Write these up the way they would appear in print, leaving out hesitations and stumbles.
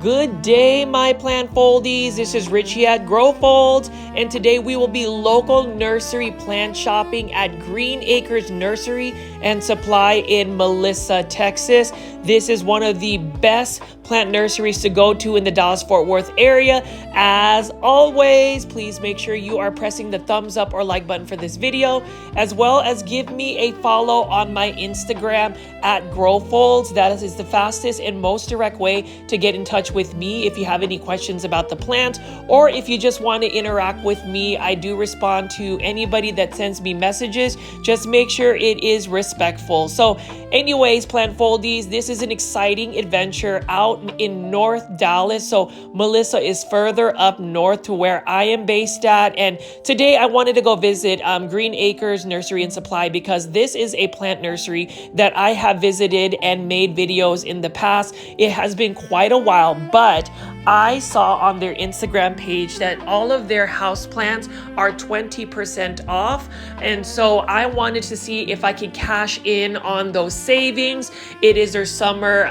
Good day, my plant foldies. This is Richie at Grow Folds, and today we will be local nursery plant shopping at Green Acres Nursery and Supply in Melissa, Texas. This is one of the best plant nurseries to go to in the Dallas-Fort Worth area. As always, please make sure you are pressing the thumbs up or like button for this video, as well as give me a follow on my Instagram at Grow Folds. That is the fastest and most direct way to get in touch with me if you have any questions about the plant, or if you just want to interact with me. I do respond to anybody that sends me messages. Just make sure it is respectful. So anyways, plant foldies, this is an exciting adventure out in North Dallas. So Melissa is further up north to where I am based at. And today I wanted to go visit Green Acres Nursery and Supply because this is a plant nursery that I have visited and made videos in the past. It has been quite a while, but I saw on their Instagram page that all of their houseplants are 20% off. And so I wanted to see if I could cash in on those savings. It is their summer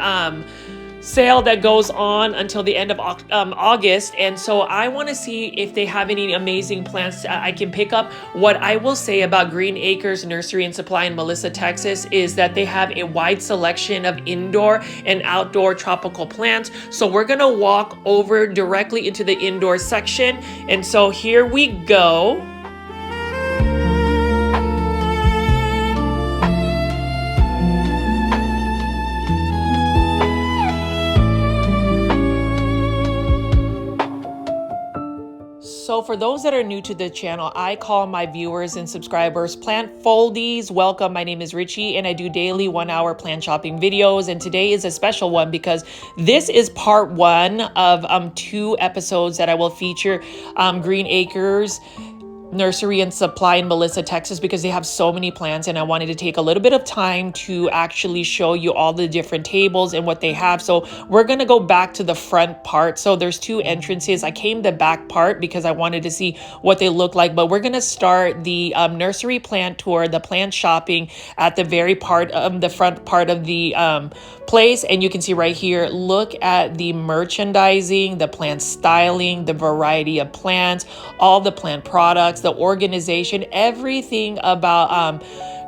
sale that goes on until the end of August, and so I want to see if they have any amazing plants I can pick up. What I will say about Green Acres Nursery and Supply in Melissa, Texas is that they have a wide selection of indoor and outdoor tropical plants. So we're gonna walk over directly into the indoor section, and so here we go. So for those that are new to the channel, I call my viewers and subscribers plant foldies. Welcome, my name is Richie and I do daily 1-hour plant shopping videos. And today is a special one because this is part one of 2 episodes that I will feature Green Acres Nursery and Supply in Melissa, Texas, because they have so many plants and I wanted to take a little bit of time to actually show you all the different tables and what they have. So we're going to go back to the front part. So there's 2 entrances. I came the back part because I wanted to see what they look like, but we're going to start the nursery plant tour, the plant shopping at the very part of the front part of the place. And you can see right here, look at the merchandising, the plant styling, the variety of plants, all the plant products, the organization, everything about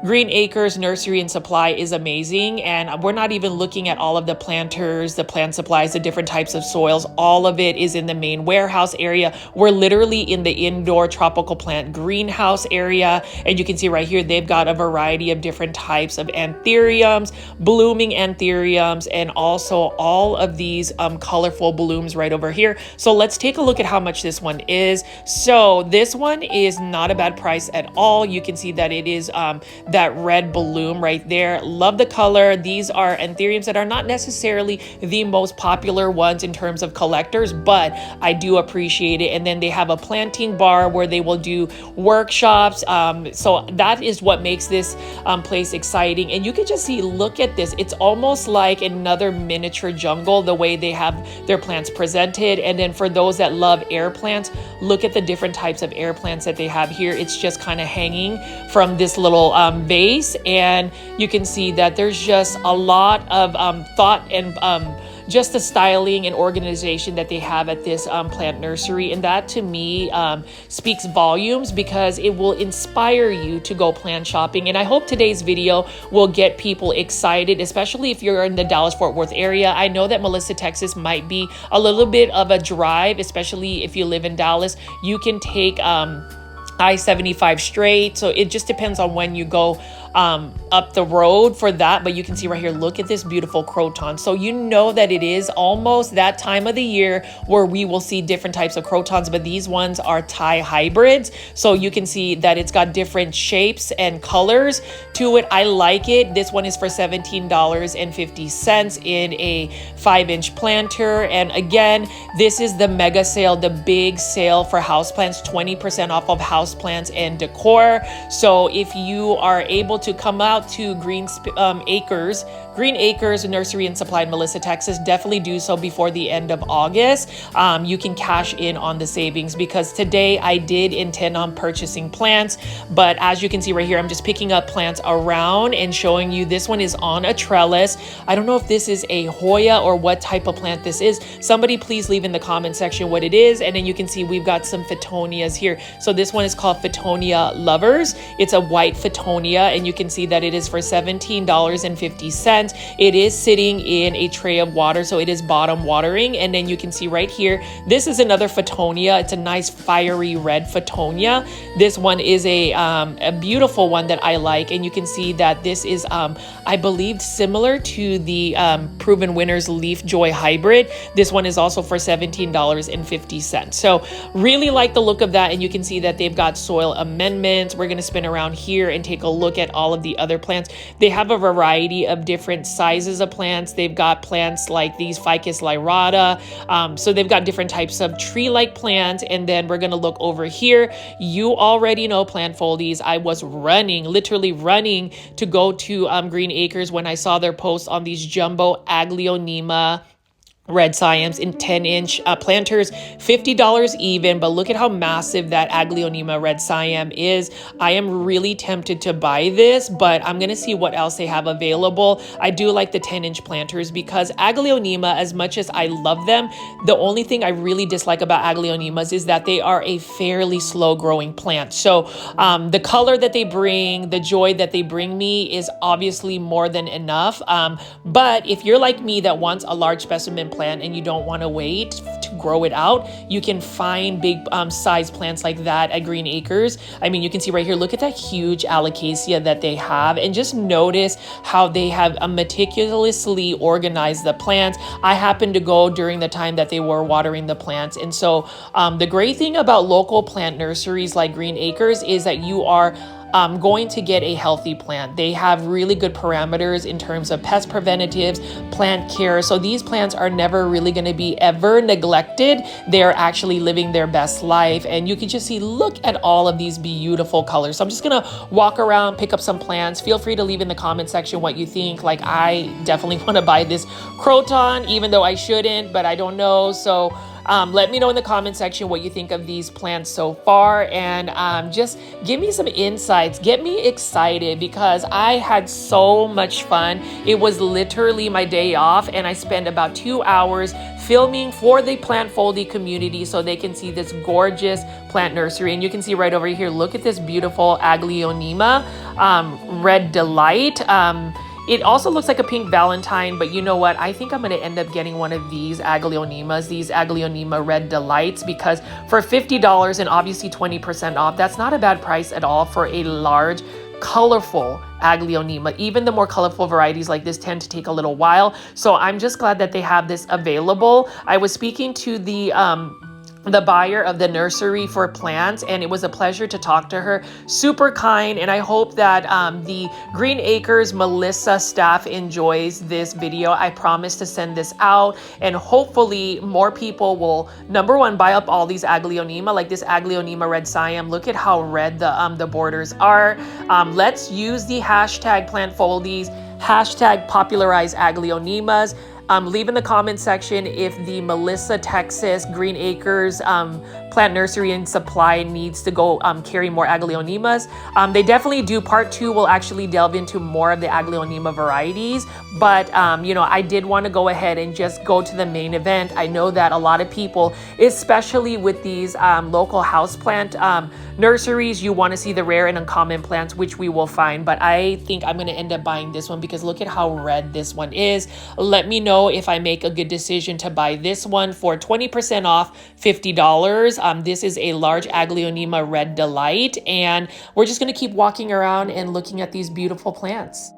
Green Acres Nursery and Supply is amazing. And we're not even looking at all of the planters, the plant supplies, the different types of soils. All of it is in the main warehouse area. We're literally in the indoor tropical plant greenhouse area. And you can see right here, they've got a variety of different types of anthuriums, blooming anthuriums, and also all of these colorful blooms right over here. So let's take a look at how much this one is. So this one is not a bad price at all. You can see that it is that red bloom right there. Love the color. These are anthuriums that are not necessarily the most popular ones in terms of collectors, but I do appreciate it. And then they have a planting bar where they will do workshops. So that is what makes this place exciting. And you can just see, look at this. It's almost like another miniature jungle, the way they have their plants presented. And then for those that love air plants, look at the different types of air plants that they have here. It's just kind of hanging from this little vase, and you can see that there's just a lot of thought and just the styling and organization that they have at this plant nursery. And that to me speaks volumes because it will inspire you to go plant shopping. And I hope today's video will get people excited, especially if you're in the Dallas-Fort Worth area. I know that Melissa, Texas might be a little bit of a drive, especially if you live in Dallas. You can take I-75 straight. So it just depends on when you go up the road for that. But you can see right here, look at this beautiful croton. So you know that it is almost that time of the year where we will see different types of crotons, but these ones are Thai hybrids. So you can see that it's got different shapes and colors to it. I like it. This one is for $17.50 in a 5-inch planter. And again, this is the mega sale, the big sale for houseplants, 20% off of houseplants and decor. So if you are able to come out to Green Acres Green Acres, Nursery and Supply in Melissa, Texas, definitely do so before the end of August. You can cash in on the savings, because today I did intend on purchasing plants, but as you can see right here, I'm just picking up plants around and showing you. This one is on a trellis. I don't know if this is a Hoya or what type of plant this is. Somebody please leave in the comment section what it is. And then you can see we've got some Phoetonias here. So this one is called Phoetonia Lovers. It's a white Phoetonia, and you can see that it is for $17.50. It is sitting in a tray of water, so it is bottom watering. And then you can see right here, this is another Phoetonia. It's a nice fiery red Phoetonia. This one is a beautiful one that I like, and you can see that this is I believe similar to the Proven Winners Leaf Joy Hybrid. This one is also for $17.50. So really like the look of that, and you can see that they've got soil amendments. We're going to spin around here and take a look at all of the other plants. They have a variety of different sizes of plants. They've got plants like these Ficus lyrata. So they've got different types of tree-like plants. And then we're going to look over here. You already know Plant Foldies. I was running, literally running to go to Green Acres when I saw their post on these jumbo Aglaonema red cyams in 10-inch planters, $50 even, but look at how massive that Aglaonema red cyam is. I am really tempted to buy this, but I'm gonna see what else they have available. I do like the 10-inch planters, because Aglaonema, as much as I love them, the only thing I really dislike about Aglaonemas is that they are a fairly slow growing plant. So the color that they bring, the joy that they bring me is obviously more than enough. But if you're like me that wants a large specimen plant and you don't want to wait to grow it out, you can find big size plants like that at Green Acres. I mean, you can see right here, look at that huge Alocasia that they have, and just notice how they have meticulously organized the plants. I happened to go during the time that they were watering the plants, and so the great thing about local plant nurseries like Green Acres is that you are going to get a healthy plant. They have really good parameters in terms of pest preventatives, plant care. So these plants are never really going to be ever neglected. They're actually living their best life. And you can just see, look at all of these beautiful colors. So I'm just going to walk around, pick up some plants. Feel free to leave in the comment section what you think. Like, I definitely want to buy this croton, even though I shouldn't, but I don't know. So let me know in the comment section what you think of these plants so far, and just give me some insights. Get me excited, because I had so much fun. It was literally my day off, and I spent about 2 hours filming for the Plant Foldy community so they can see this gorgeous plant nursery. And you can see right over here, look at this beautiful Aglaonema Red Delight. It also looks like a pink Valentine, but you know what? I think I'm going to end up getting one of these Aglaonemas, these Aglaonema Red Delights, because for $50 and obviously 20% off, that's not a bad price at all for a large, colorful Aglaonema. Even the more colorful varieties like this tend to take a little while. So I'm just glad that they have this available. I was speaking to the buyer of the nursery for plants, and it was a pleasure to talk to her. Super kind, and I hope that the Green Acres Melissa staff enjoys this video. I promise to send this out, and hopefully more people will, number one, buy up all these Aglaonema, like this Aglaonema Red Cyam. Look at how red the borders are. Let's use the hashtag PlantFoldies, hashtag popularize Aglaonemas. Leave in the comment section if the Melissa, Texas, Green Acres Plant Nursery and Supply needs to go carry more Aglaonemas. They definitely do. Part 2 will actually delve into more of the Aglaonema varieties. But, you know, I did want to go ahead and just go to the main event. I know that a lot of people, especially with these local houseplant nurseries, you want to see the rare and uncommon plants, which we will find. But I think I'm going to end up buying this one because look at how red this one is. Let me know if I make a good decision to buy this one for 20% off, $50. This is a large Aglaonema Red Delight, and we're just going to keep walking around and looking at these beautiful plants.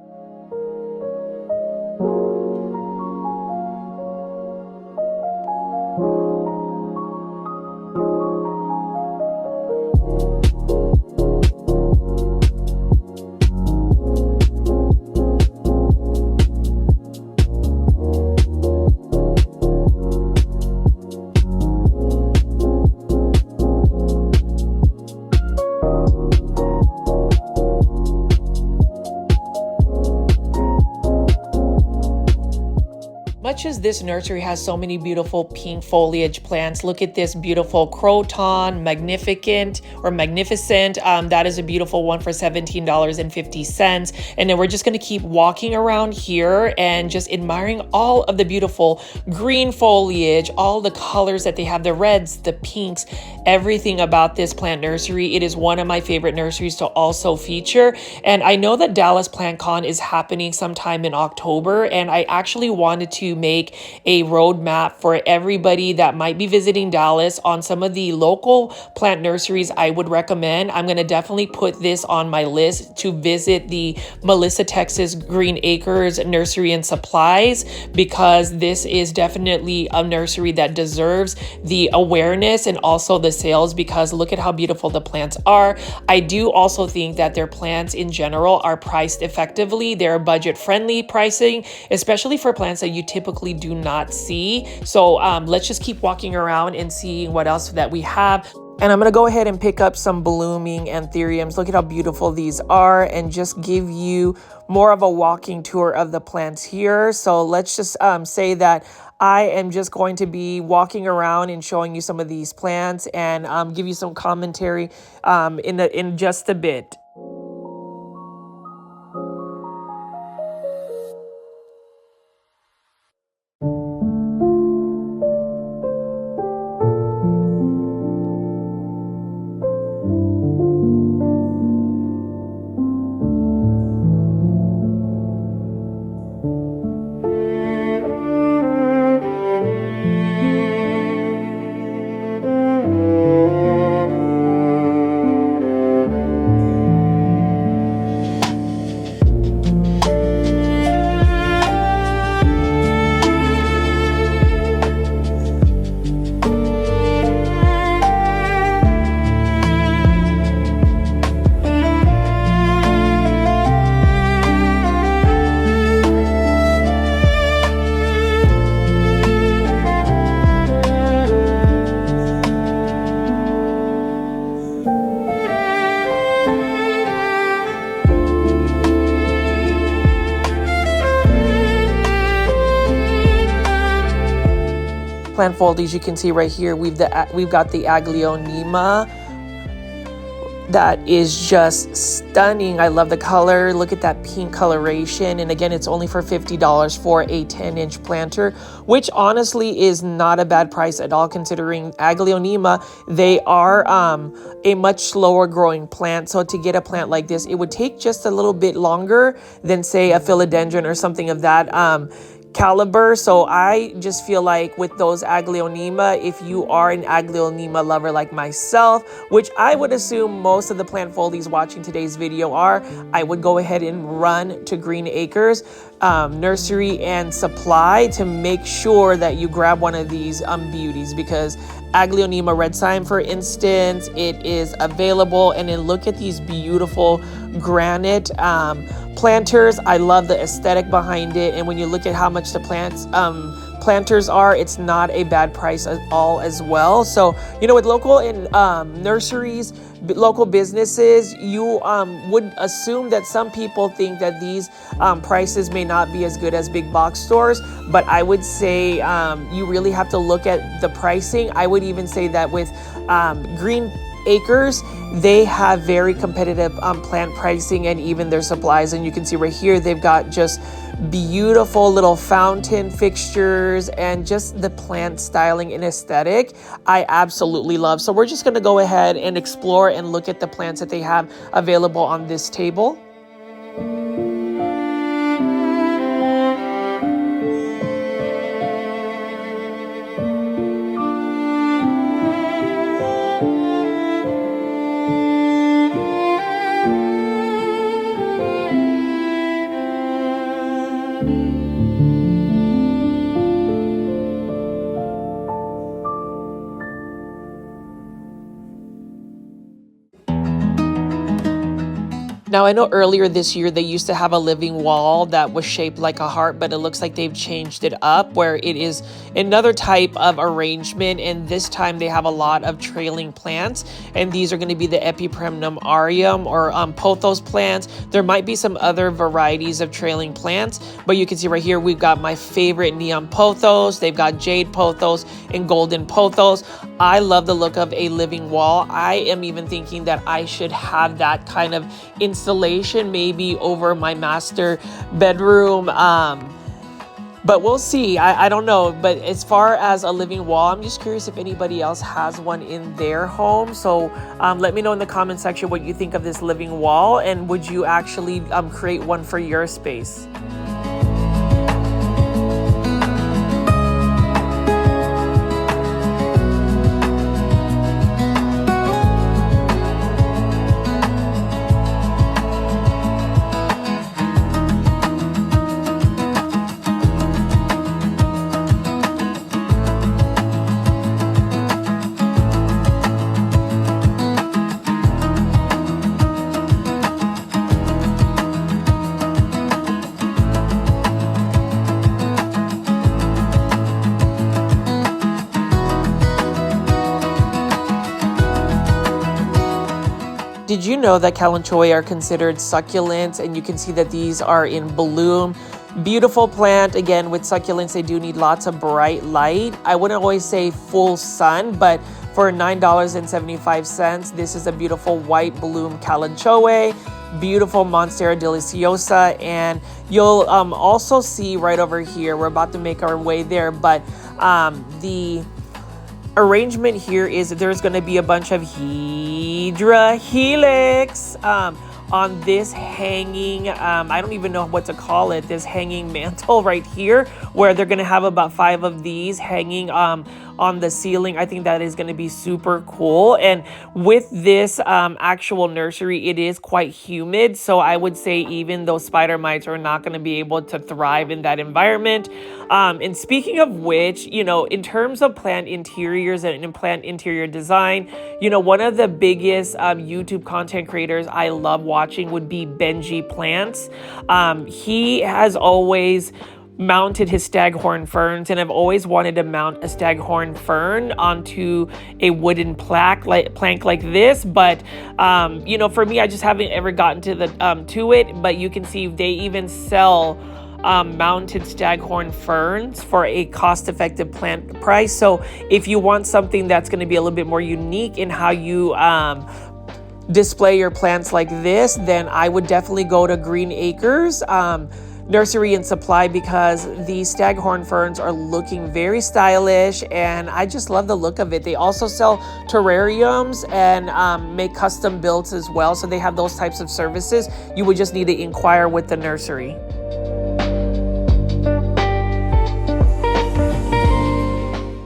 because this nursery has so many beautiful pink foliage plants, look at this beautiful croton, magnificent. That is a beautiful one for $17.50. And then we're just going to keep walking around here and just admiring all of the beautiful green foliage, all the colors that they have, the reds, the pinks, everything about this plant nursery. It is one of my favorite nurseries to also feature. And I know that Dallas Plant Con is happening sometime in October, and I actually wanted to make a roadmap for everybody that might be visiting Dallas on some of the local plant nurseries I would recommend. I'm going to definitely put this on my list to visit the Melissa, Texas Green Acres Nursery and Supplies, because this is definitely a nursery that deserves the awareness and also the sales, because look at how beautiful the plants are. I do also think that their plants in general are priced effectively. They're budget friendly pricing, especially for plants that you typically do not see. So let's just keep walking around and seeing what else that we have. And I'm going to go ahead and pick up some blooming anthuriums. Look at how beautiful these are, and just give you more of a walking tour of the plants here. So let's just say that I am just going to be walking around and showing you some of these plants, and give you some commentary in just a bit. Plant foliage, you can see right here, we've got the Aglaonema. That is just stunning. I love the color. Look at that pink coloration. And again, it's only for $50 for a 10-inch planter, which honestly is not a bad price at all, considering Aglaonema, they are a much slower growing plant. So to get a plant like this, it would take just a little bit longer than, say, a philodendron or something of that caliber. So I just feel like with those Aglaonema, if you are an Aglaonema lover like myself, which I would assume most of the plant folies watching today's video are, I would go ahead and run to Green Acres Nursery and Supply to make sure that you grab one of these beauties, because Aglaonema red sign, for instance, it is available. And then look at these beautiful granite planters. I love the aesthetic behind it, and when you look at how much the planters are, it's not a bad price at all as well. So with local nurseries, local businesses, you would assume that some people think that these prices may not be as good as big box stores, but I would say you really have to look at the pricing. I would even say that with Green Acres, they have very competitive plant pricing and even their supplies. And you can see right here, they've got just beautiful little fountain fixtures and just the plant styling and aesthetic I absolutely love. So we're just going to go ahead and explore and look at the plants that they have available on this table. Now, I know earlier this year they used to have a living wall that was shaped like a heart, but it looks like they've changed it up where it is another type of arrangement, and this time they have a lot of trailing plants, and these are going to be the Epipremnum aureum or Pothos plants. There might be some other varieties of trailing plants, but you can see right here we've got my favorite neon pothos. They've got jade pothos and golden pothos. I love the look of a living wall. I am even thinking that I should have that kind of installation maybe over my master bedroom. But we'll see. I don't know. But as far as a living wall, I'm just curious if anybody else has one in their home. So let me know in the comment section what you think of this living wall, and would you actually create one for your space? Did you know that Calathea are considered succulents? And you can see that these are in bloom. Beautiful plant. Again, with succulents, they do need lots of bright light. I wouldn't always say full sun, but for $9.75, this is a beautiful white bloom Calathea. Beautiful Monstera deliciosa. And you'll also see right over here, we're about to make our way there, but the arrangement here is that there's going to be a bunch of Hydra helix on this hanging, I don't even know what to call it, this hanging mantle right here, where they're going to have about 5 of these hanging on the ceiling. I think that is going to be super cool. And with this actual nursery, it is quite humid. So I would say even those spider mites are not going to be able to thrive in that environment. And speaking of which, you know, in terms of plant interiors and plant interior design, you know, one of the biggest YouTube content creators I love watching would be Benji Plants. He has always mounted his staghorn ferns, and I've always wanted to mount a staghorn fern onto a wooden plank like this, but you know, for me, I just haven't ever gotten to the to it. But you can see they even sell mounted staghorn ferns for a cost-effective plant price. So if you want something that's going to be a little bit more unique in how you display your plants like this, then I would definitely go to Green Acres Nursery and Supply, because these staghorn ferns are looking very stylish and I just love the look of it. They also sell terrariums and make custom builds as well. So they have those types of services. You would just need to inquire with the nursery.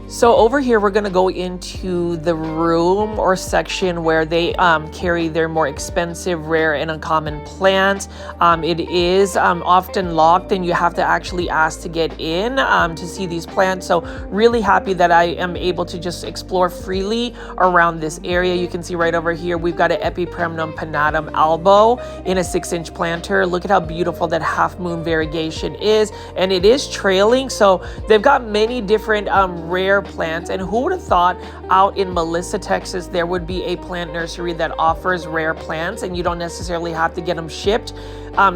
So over here, we're going to go into the room or section where they carry their more expensive, rare, and uncommon plants. It is often locked and you have to actually ask to get in to see these plants. So really happy that I am able to just explore freely around this area. You can see right over here, we've got an Epipremnum pinnatum albo in a 6-inch planter. Look at how beautiful that half moon variegation is. And it is trailing. So they've got many different rare plants. And who would have thought out in Melissa, Texas, there would be a plant nursery that offers rare plants and you don't necessarily have to get them shipped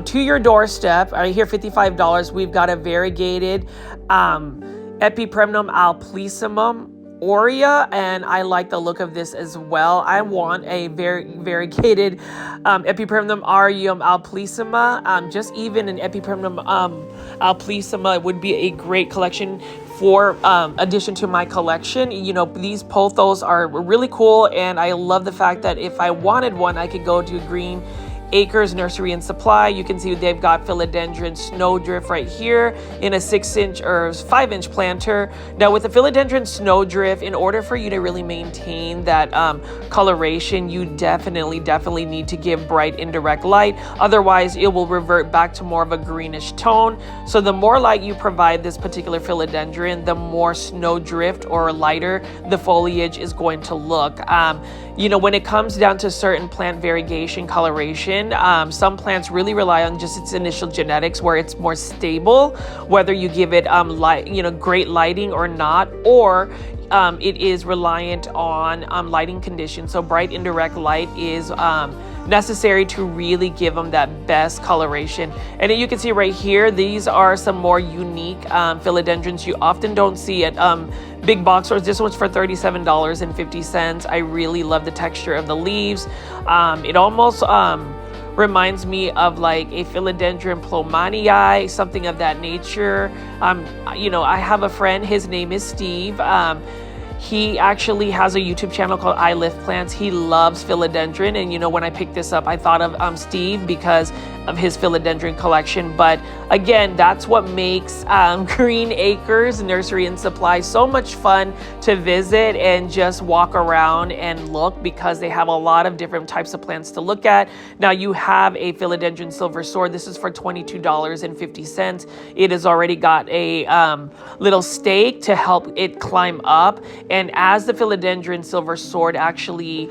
to your doorstep. Right here, $55. We've got a variegated Epipremnum alplicimum Aurea, and I like the look of this as well. I want a very variegated Epipremnum aureum alplicima. Just even an Epipremnum alplicima would be a great collection for addition to my collection. You know, these pothos are really cool, and I love the fact that if I wanted one, I could go to Green Acres Nursery and Supply. You can see they've got philodendron snowdrift right here in a 6-inch or 5-inch planter. Now with the philodendron snowdrift, in order for you to really maintain that coloration, you definitely need to give bright indirect light. Otherwise, it will revert back to more of a greenish tone. So the more light you provide this particular philodendron, the more snowdrift or lighter the foliage is going to look. You know, when it comes down to certain plant variegation, coloration, condition. Some plants really rely on just its initial genetics where it's more stable, whether you give it great lighting or not, or it is reliant on lighting conditions. So bright indirect light is necessary to really give them that best coloration. And then you can see right here, these are some more unique philodendrons you often don't see at big box stores. This one's for $37.50. I really love the texture of the leaves. It almost reminds me of like a philodendron plomanii, something of that nature. I have a friend, his name is Steve. He actually has a YouTube channel called I Lift Plants. He loves philodendron, and when I picked this up, I thought of Steve because of his philodendron collection. But again, that's what makes Green Acres Nursery and Supply so much fun to visit and just walk around and look, because they have a lot of different types of plants to look at. Now you have a philodendron silver sword. This is for $22.50. It has already got a little stake to help it climb up. And as the philodendron silver sword actually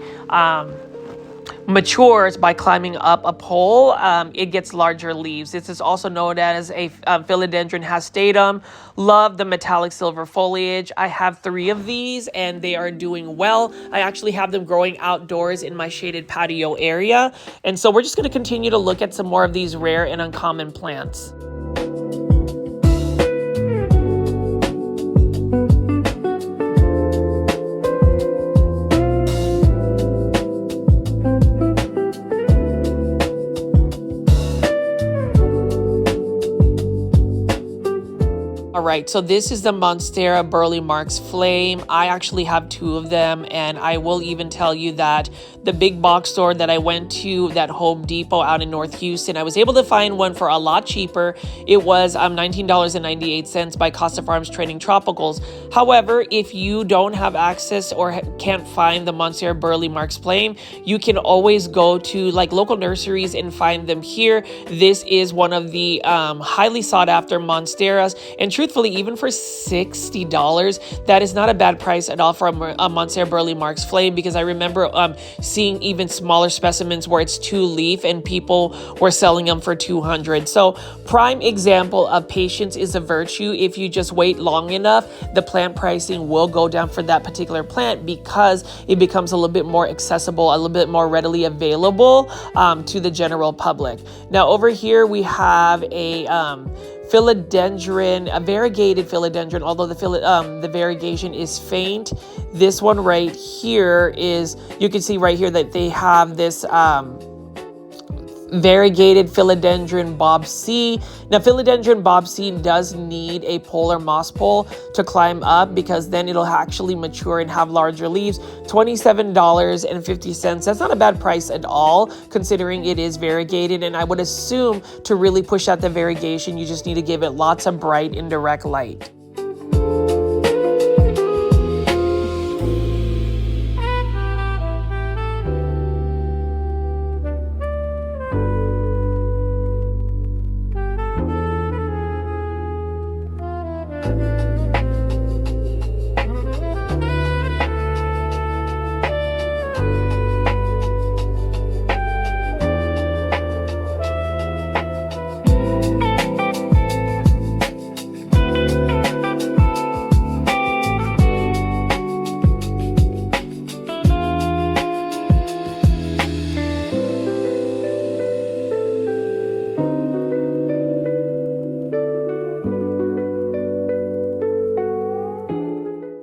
matures by climbing up a pole, it gets larger leaves. This is also known as a philodendron hastatum. Love the metallic silver foliage. I have 3 of these and they are doing well. I actually have them growing outdoors in my shaded patio area. And so we're just going to continue to look at some more of these rare and uncommon plants. All right, so this is the Monstera Burley Marks Flame. I actually have 2 of them, and I will even tell you that the big box store that I went to, that Home Depot out in North Houston, I was able to find one for a lot cheaper. It was $19.98 by Costa Farms Trading Tropicals. However, if you don't have access or can't find the Monstera Burley Marks Flame, you can always go to like local nurseries and find them here. This is one of the highly sought after Monsteras, and truthfully, even for $60, that is not a bad price at all for a Monstera Burley Marks Flame, because I remember seeing even smaller specimens where it's 2 leaf and people were selling them for $200. So prime example of patience is a virtue. If you just wait long enough, the plant pricing will go down for that particular plant because it becomes a little bit more accessible, a little bit more readily available to the general public. Now over here we have a philodendron, a variegated philodendron, although the variegation is faint. This one right here is, you can see right here that they have this variegated philodendron Bob C. Now philodendron Bob C does need a pole or moss pole to climb up, because then it'll actually mature and have larger leaves. $27.50. That's not a bad price at all, considering it is variegated. And I would assume to really push out the variegation, you just need to give it lots of bright indirect light.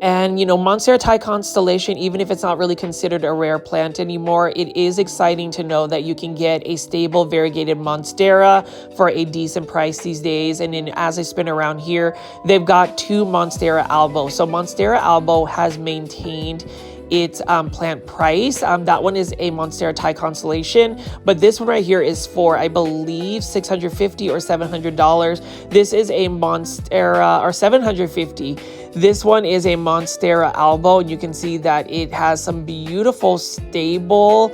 And, Monstera Thai Constellation, even if it's not really considered a rare plant anymore, it is exciting to know that you can get a stable variegated Monstera for a decent price these days. And then as I spin around here, they've got 2 Monstera Albo. So Monstera Albo has maintained its plant price. That one is a Monstera Thai Constellation, but this one right here is for, I believe, $650 or $700. This is a Monstera, or $750. This one is a Monstera Albo, and you can see that it has some beautiful, stable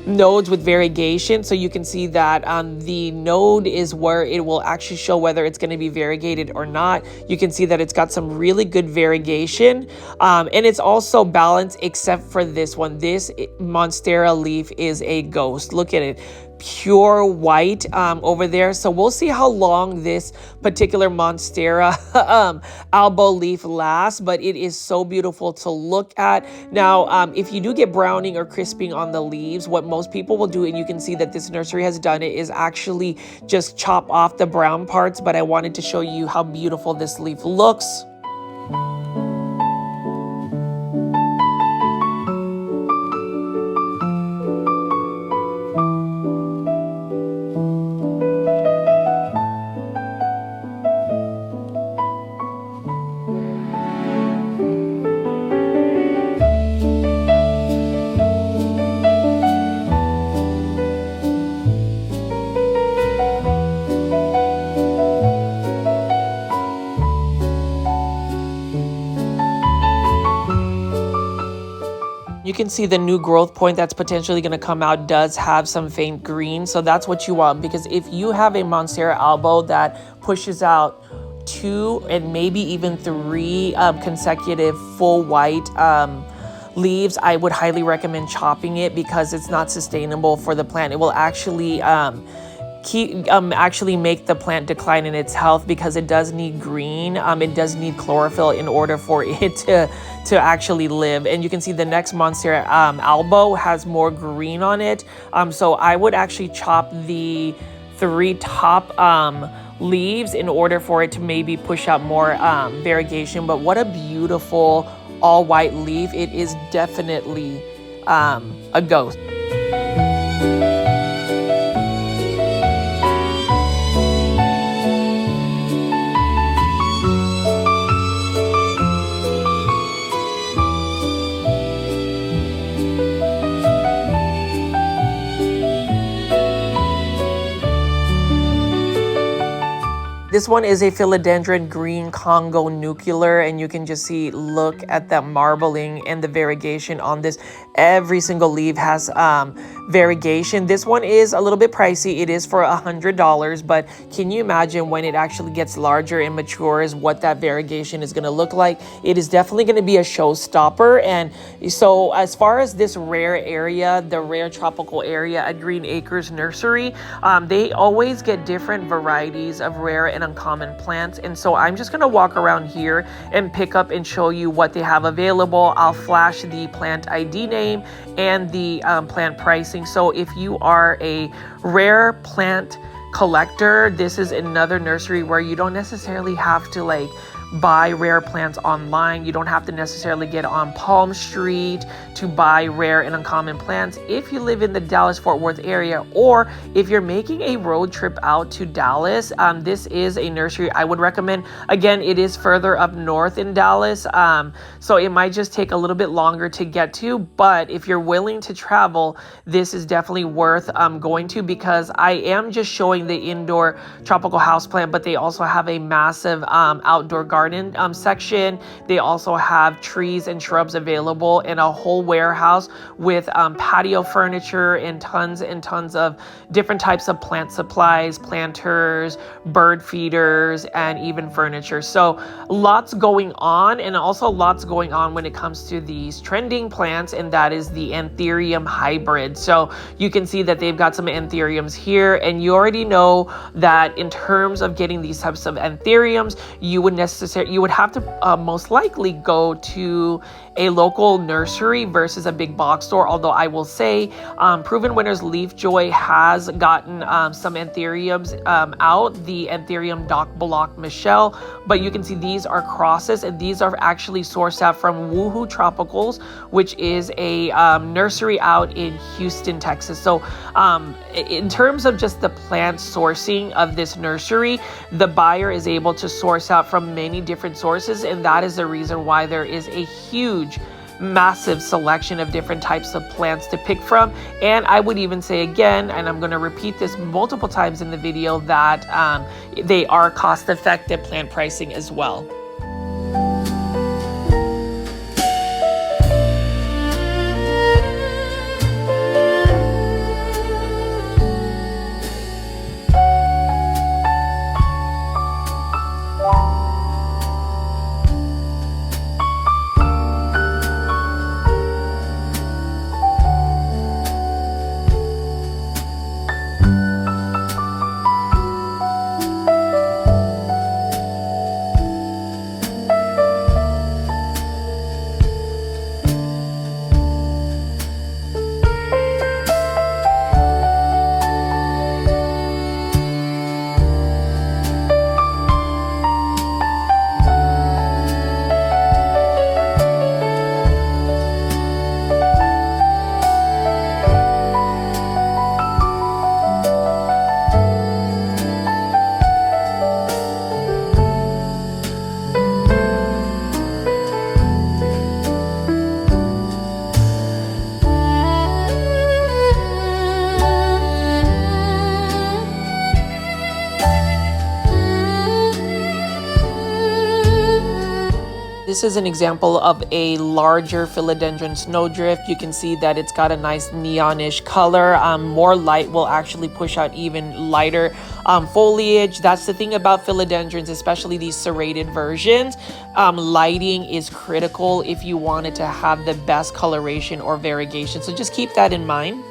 nodes with variegation. So you can see that the node is where it will actually show whether it's going to be variegated or not. You can see that it's got some really good variegation, and it's also balanced except for this one. This Monstera leaf is a ghost. Look at it, pure white over there. So we'll see how long this particular Monstera albo leaf lasts, but it is so beautiful to look at. Now, if you do get browning or crisping on the leaves, what most people will do, and you can see that this nursery has done it, is actually just chop off the brown parts, but I wanted to show you how beautiful this leaf looks. You can see the new growth point that's potentially going to come out does have some faint green. So that's what you want, because if you have a Monstera albo that pushes out 2 and maybe even 3 consecutive full white leaves, I would highly recommend chopping it, because it's not sustainable for the plant. It will actually actually make the plant decline in its health, because it does need green. It does need chlorophyll in order for it to actually live. And you can see the next Monstera albo has more green on it. So I would actually chop the 3 top leaves in order for it to maybe push out more variegation. But what a beautiful all white leaf. It is definitely a ghost. This one is a philodendron green Congo nuclear, and you can just see, look at that marbling and the variegation on this. Every single leaf has variegation. This one is a little bit pricey. It is for $100, but can you imagine when it actually gets larger and matures what that variegation is going to look like? It is definitely going to be a showstopper. And so as far as this rare area, the rare tropical area at Green Acres Nursery, they always get different varieties of rare and uncommon plants. And so I'm just going to walk around here and pick up and show you what they have available. I'll flash the plant ID name and the plant pricing. So if you are a rare plant collector, this is another nursery where you don't necessarily have to like buy rare plants online. You don't have to necessarily get on Palm Street to buy rare and uncommon plants. If you live in the Dallas-Fort Worth area, or if you're making a road trip out to Dallas, this is a nursery I would recommend. Again, it is further up north in Dallas, so it might just take a little bit longer to get to, but if you're willing to travel, this is definitely worth going to, because I am just showing the indoor tropical houseplant, but they also have a massive outdoor garden section. They also have trees and shrubs available in a whole warehouse with patio furniture and tons of different types of plant supplies, planters, bird feeders, and even furniture. So lots going on, and also lots going on when it comes to these trending plants, and that is the Anthurium hybrid. So you can see that they've got some Anthuriums here, and you already know that in terms of getting these types of Anthuriums, you would have to most likely go to a local nursery versus a big box store. Although I will say Proven Winners Leaf Joy has gotten some Anthuriums out, the Anthurium Doc Block Michelle, but you can see these are crosses, and these are actually sourced out from Woohoo Tropicals, which is a nursery out in Houston, Texas. So in terms of just the plant sourcing of this nursery, the buyer is able to source out from many different sources, and that is the reason why there is a huge, massive selection of different types of plants to pick from. And I would even say again, and I'm going to repeat this multiple times in the video, that they are cost-effective plant pricing as well. This is an example of a larger philodendron snowdrift. You can see that it's got a nice neonish color. More light will actually push out even lighter foliage. That's the thing about philodendrons, especially these serrated versions. Lighting is critical if you wanted to have the best coloration or variegation. So just keep that in mind.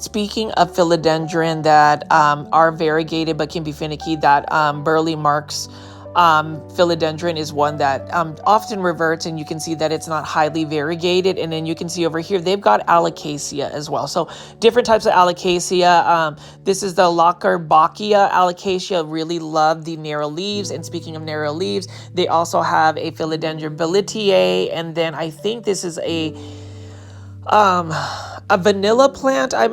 Speaking of philodendron that are variegated but can be finicky, that Burley Marks philodendron is one that often reverts, and you can see that it's not highly variegated. And then you can see over here they've got Alocasia as well. So different types of Alocasia. This is the Lockarbachia Alocasia. Really love the narrow leaves. And speaking of narrow leaves, they also have a philodendron Bellitiae, and then I think this is a vanilla plant. I'm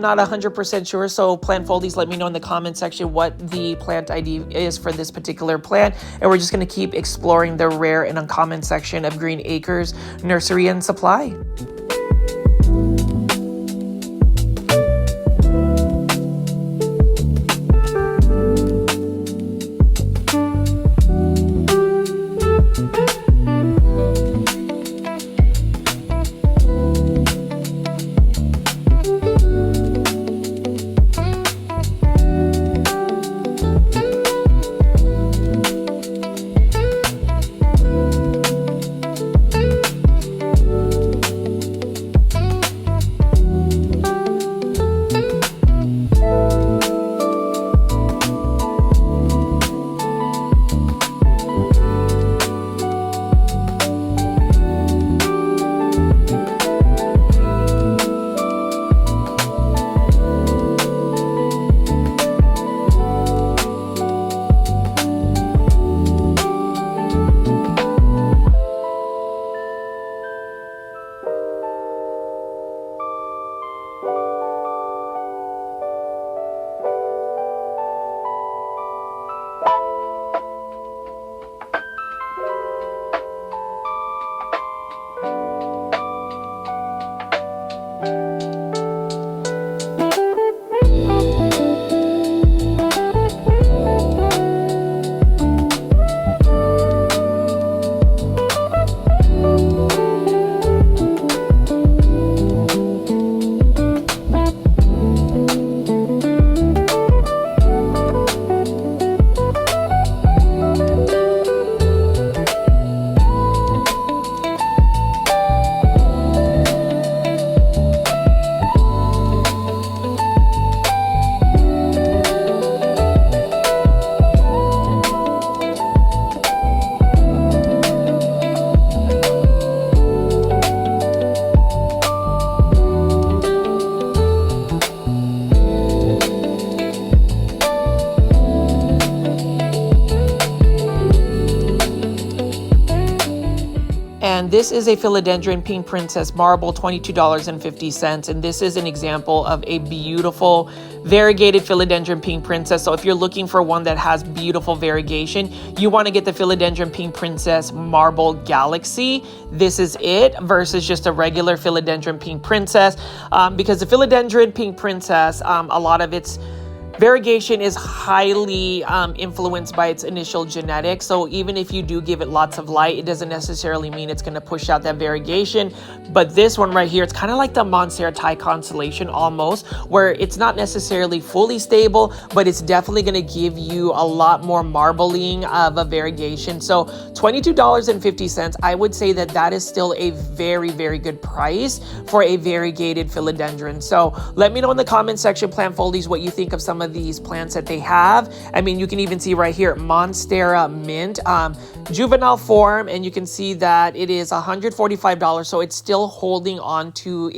not 100% sure. So plant foldies, let me know in the comment section what the plant ID is for this particular plant. And we're just going to keep exploring the rare and uncommon section of Green Acres Nursery and Supply. And this is a Philodendron Pink Princess Marble, $22.50. And this is an example of a beautiful variegated Philodendron Pink Princess. So if you're looking for one that has beautiful variegation, you want to get the Philodendron Pink Princess Marble Galaxy. This is it versus just a regular Philodendron Pink Princess. Because the Philodendron Pink Princess, a lot of its variegation is highly influenced by its initial genetics. So even if you do give it lots of light, it doesn't necessarily mean it's going to push out that variegation. But this one right here, it's kind of like the Monstera Thai constellation almost, where it's not necessarily fully stable, but it's definitely going to give you a lot more marbling of a variegation. So $22.50, I would say that that is still a very, very good price for a variegated philodendron. So let me know in the comment section, Plant Foldies, what you think of some of these plants that they have. I mean, you can even see right here, Monstera Mint, juvenile form, and you can see that it is $145. So it's still holding on to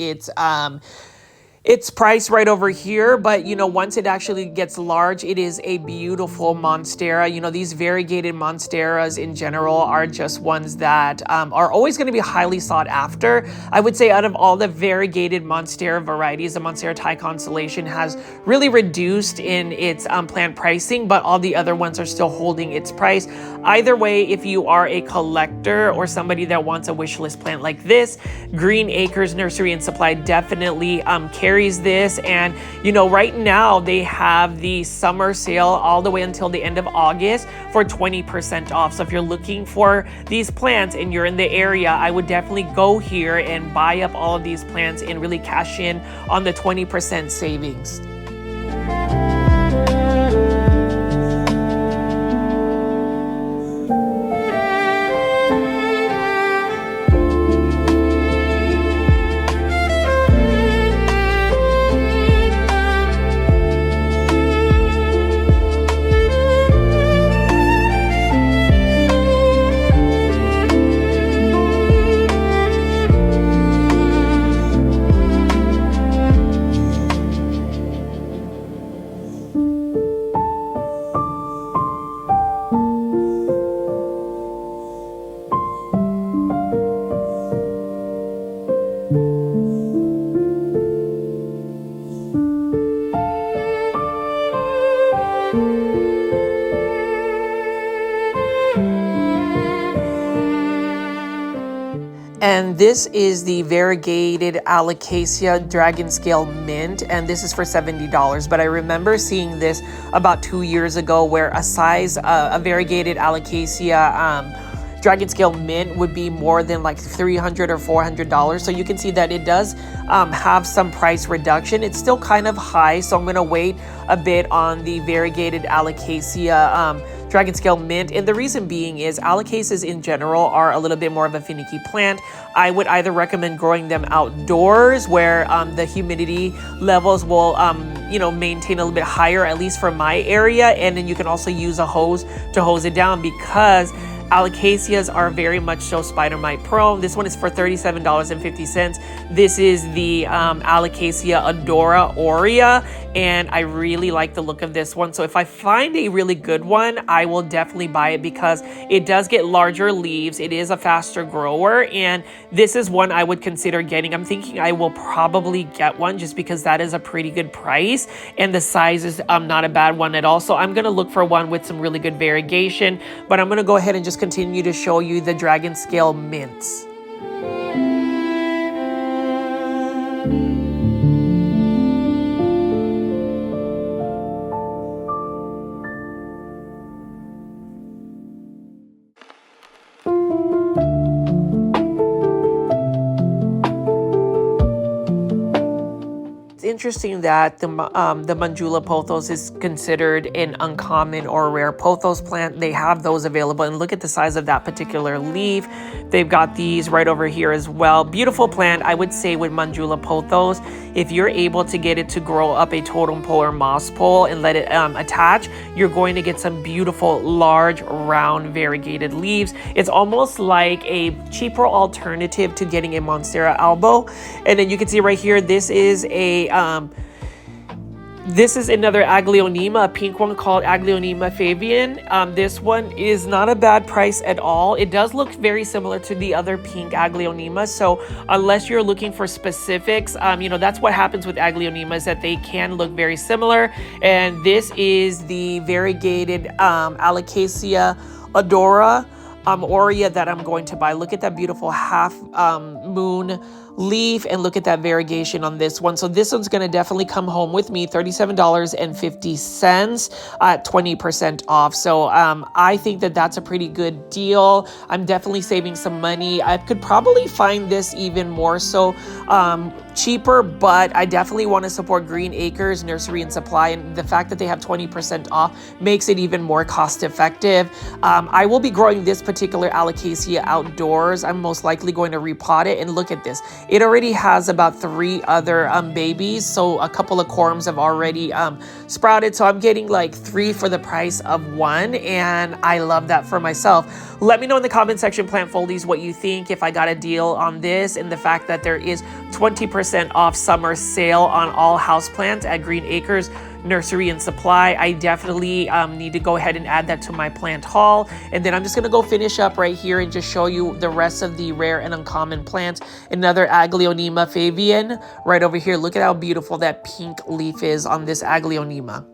It's priced right over here, but you know, once it actually gets large, it is a beautiful Monstera. You know, these variegated Monsteras in general are just ones that are always going to be highly sought after. I would say out of all the variegated Monstera varieties, the Monstera Thai Constellation has really reduced in its plant pricing, but all the other ones are still holding its price. Either way, if you are a collector or somebody that wants a wish list plant like this, Green Acres Nursery and Supply definitely carries this. And you know, right now they have the summer sale all the way until the end of August for 20% off. So if you're looking for these plants and you're in the area, I would definitely go here and buy up all of these plants and really cash in on the 20% savings. And this is the variegated Alocasia Dragon Scale Mint, and this is for $70. But I remember seeing this about 2 years ago where a variegated Alocasia Dragon Scale Mint would be more than like $300 or $400. So you can see that it does have some price reduction. It's still kind of high, so I'm gonna wait a bit on the variegated Alocasia Dragon Scale Mint. And the reason being is Alocasias in general are a little bit more of a finicky plant. I would either recommend growing them outdoors where the humidity levels will you know, maintain a little bit higher, at least for my area. And then you can also use a hose to hose it down because Alocasias are very much so spider mite prone. This one is for $37.50. This is the Alocasia Adora Aurea, and I really like the look of this one. So if I find a really good one, I will definitely buy it because it does get larger leaves. It is a faster grower, and this is one I would consider getting. I'm thinking I will probably get one just because that is a pretty good price, and the size is not a bad one at all. So I'm gonna look for one with some really good variegation, but I'm gonna go ahead and just continue to show you the Dragon Scale Mints. Interesting that the Manjula Pothos is considered an uncommon or rare pothos plant. They have those available, and look at the size of that particular leaf. They've got these right over here as well. Beautiful plant. I would say with Manjula Pothos, if you're able to get it to grow up a totem pole or moss pole and let it attach, you're going to get some beautiful, large, round, variegated leaves. It's almost like a cheaper alternative to getting a Monstera albo. And then you can see right here, this is another Aglaonema, a pink one called Aglaonema Fabian. This one is not a bad price at all. It does look very similar to the other pink Aglaonema. So unless you're looking for specifics, you know, that's what happens with Aglaonemas, that they can look very similar. And this is the variegated Alocasia Adora Aurea that I'm going to buy. Look at that beautiful half moon leaf, and look at that variegation on this one. So this one's going to definitely come home with me, $37.50 at 20% off. So I think that that's a pretty good deal. I'm definitely saving some money. I could probably find this even more so cheaper, but I definitely want to support Green Acres Nursery and Supply, and the fact that they have 20% off makes it even more cost effective. I will be growing this particular Alocasia outdoors. I'm most likely going to repot it, and look at this. It already has about 3 other babies, so a couple of corms have already sprouted, so I'm getting like 3 for the price of 1, and I love that for myself. Let me know in the comment section, plant foldies, what you think, if I got a deal on this, and the fact that there is 20% off summer sale on all houseplants at Green Acres Nursery and Supply. I definitely need to go ahead and add that to my plant haul. And then I'm just going to go finish up right here and just show you the rest of the rare and uncommon plants. Another Aglaonema Fabian right over here. Look at how beautiful that pink leaf is on this Aglaonema.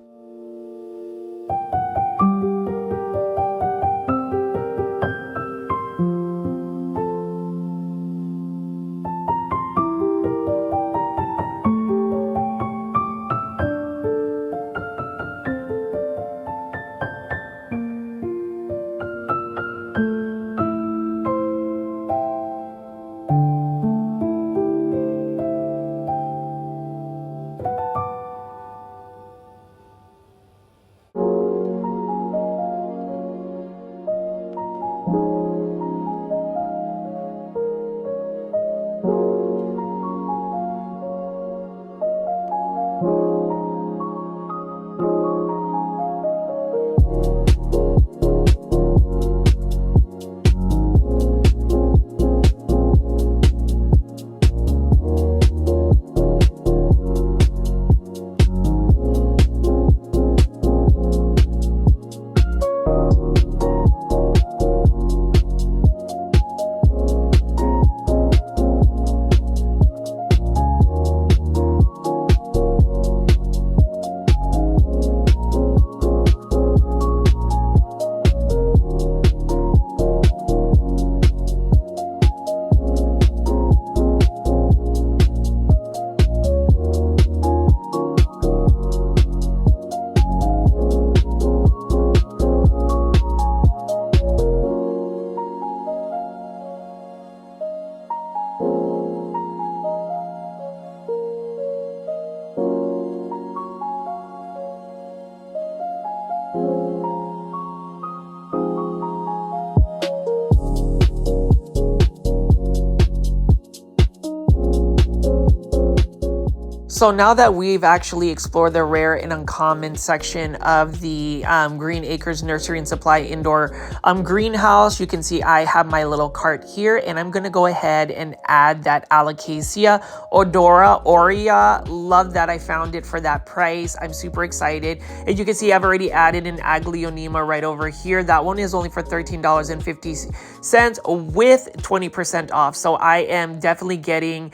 So now that we've actually explored the rare and uncommon section of the Green Acres Nursery and Supply indoor greenhouse, you can see I have my little cart here, and I'm going to go ahead and add that Alocasia Odora Aurea. Love that I found it for that price. I'm super excited. And you can see I've already added an Aglaonema right over here. That one is only for $13.50 with 20% off. So I am definitely getting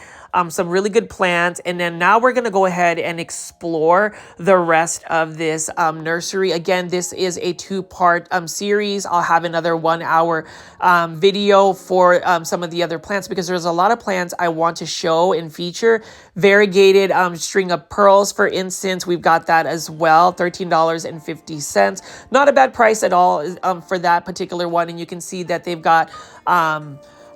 some really good plants. And then now we're going to go ahead and explore the rest of this nursery. Again, this is a 2-part series. I'll have another 1-hour video for some of the other plants, because there's a lot of plants I want to show and feature. Variegated string of pearls, for instance, we've got that as well, $13.50. Not a bad price at all for that particular one. And you can see that they've got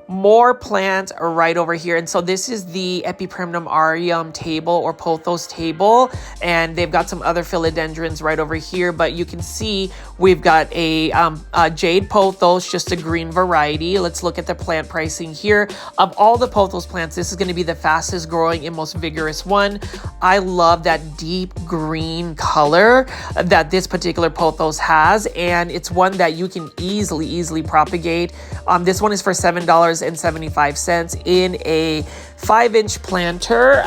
more plants right over here. And so this is the Epipremnum aureum table, or Pothos table, and they've got some other philodendrons right over here. But you can see we've got a jade pothos, just a green variety. Let's look at the plant pricing here. Of all the pothos plants, this is going to be the fastest growing and most vigorous one. I love that deep green color that this particular pothos has, and it's one that you can easily propagate. This one is for $7.75 in a 5-inch planter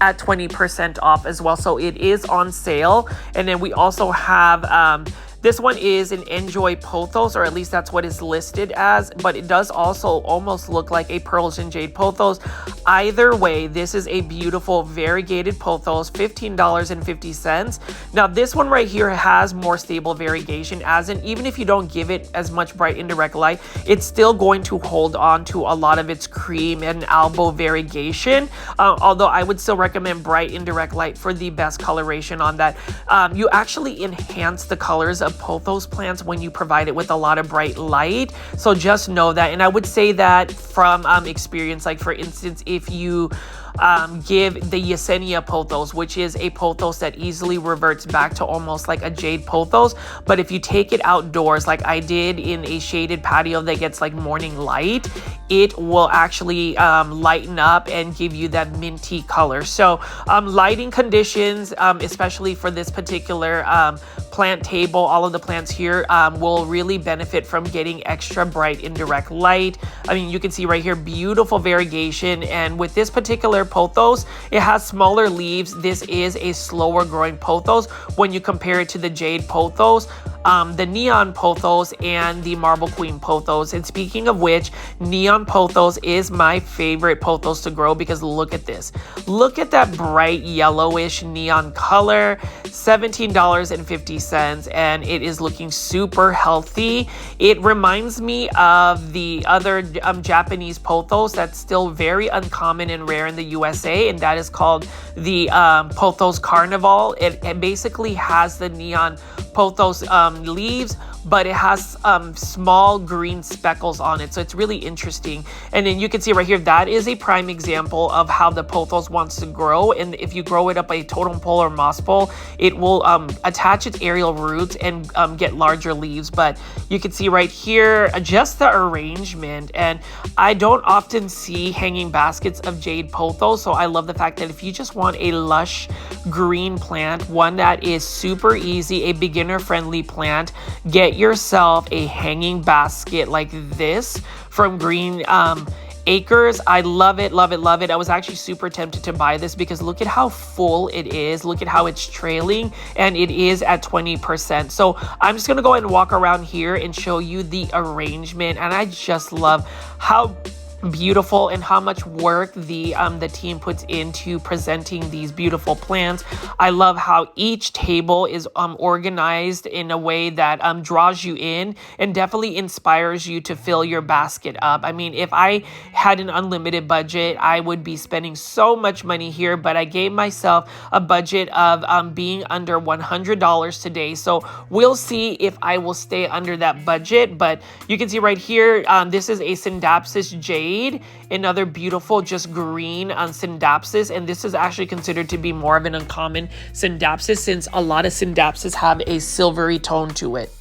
at 20% off as well. So it is on sale. And then we also have this one is an Enjoy Pothos, or at least that's what it's listed as, but it does also almost look like a Pearls and Jade Pothos. Either way, this is a beautiful variegated pothos, $15.50. Now this one right here has more stable variegation, as in even if you don't give it as much bright indirect light, it's still going to hold on to a lot of its cream and albo variegation. Although I would still recommend bright indirect light for the best coloration on that. You actually enhance the colors of of pothos plants when you provide it with a lot of bright light. So just know that. And I would say that from experience, like for instance, if you give the Yesenia pothos, which is a pothos that easily reverts back to almost like a jade pothos, but if you take it outdoors like I did in a shaded patio that gets like morning light, it will actually lighten up and give you that minty color. So lighting conditions, especially for this particular plant table, all of the plants here will really benefit from getting extra bright indirect light. I mean, you can see right here, beautiful variegation. And with this particular pothos, it has smaller leaves. This is a slower growing pothos when you compare it to the jade pothos, the neon pothos, and the marble queen pothos. And speaking of which, neon pothos is my favorite pothos to grow because look at this. Look at that bright yellowish neon color. $17.50, and it is looking super healthy. It reminds me of the other Japanese pothos that's still very uncommon and rare in the USA, and that is called the Pothos Carnival. It basically has the neon pothos leaves, but it has small green speckles on it. So it's really interesting. And then you can see right here, that is a prime example of how the pothos wants to grow. And if you grow it up a totem pole or moss pole, it will attach its aerial roots and get larger leaves. But you can see right here, just the arrangement. And I don't often see hanging baskets of jade pothos. So I love the fact that if you just want a lush green plant, one that is super easy, a beginner friendly plant, get yourself a hanging basket like this from Green Acres. I love it, love it, love it. I was actually super tempted to buy this because look at how full it is. Look at how it's trailing, and it is at 20%. So I'm just gonna go ahead and walk around here and show you the arrangement. And I just love how beautiful and how much work the team puts into presenting these beautiful plants. I love how each table is organized in a way that draws you in and definitely inspires you to fill your basket up. I mean, if I had an unlimited budget, I would be spending so much money here, but I gave myself a budget of being under $100 today. So we'll see if I will stay under that budget. But you can see right here, this is a Syngonium jade, another beautiful just green on Syngonium, and this is actually considered to be more of an uncommon Syngonium since a lot of Syngoniums have a silvery tone to it.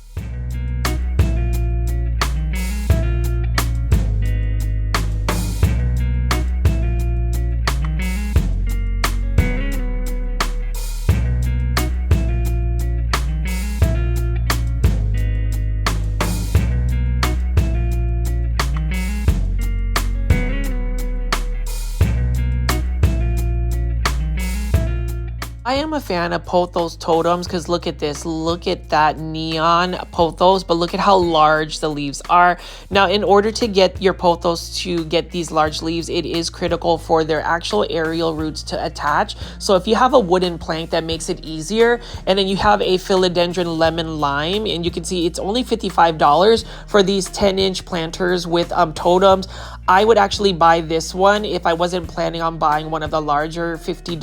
I am a fan of pothos totems because look at this. Look at that neon pothos, but look at how large the leaves are. Now, in order to get your pothos to get these large leaves, it is critical for their actual aerial roots to attach. So if you have a wooden plank, that makes it easier. And then you have a philodendron lemon lime, and you can see it's only $55 for these 10-inch planters with totems. I would actually buy this one if I wasn't planning on buying one of the larger $50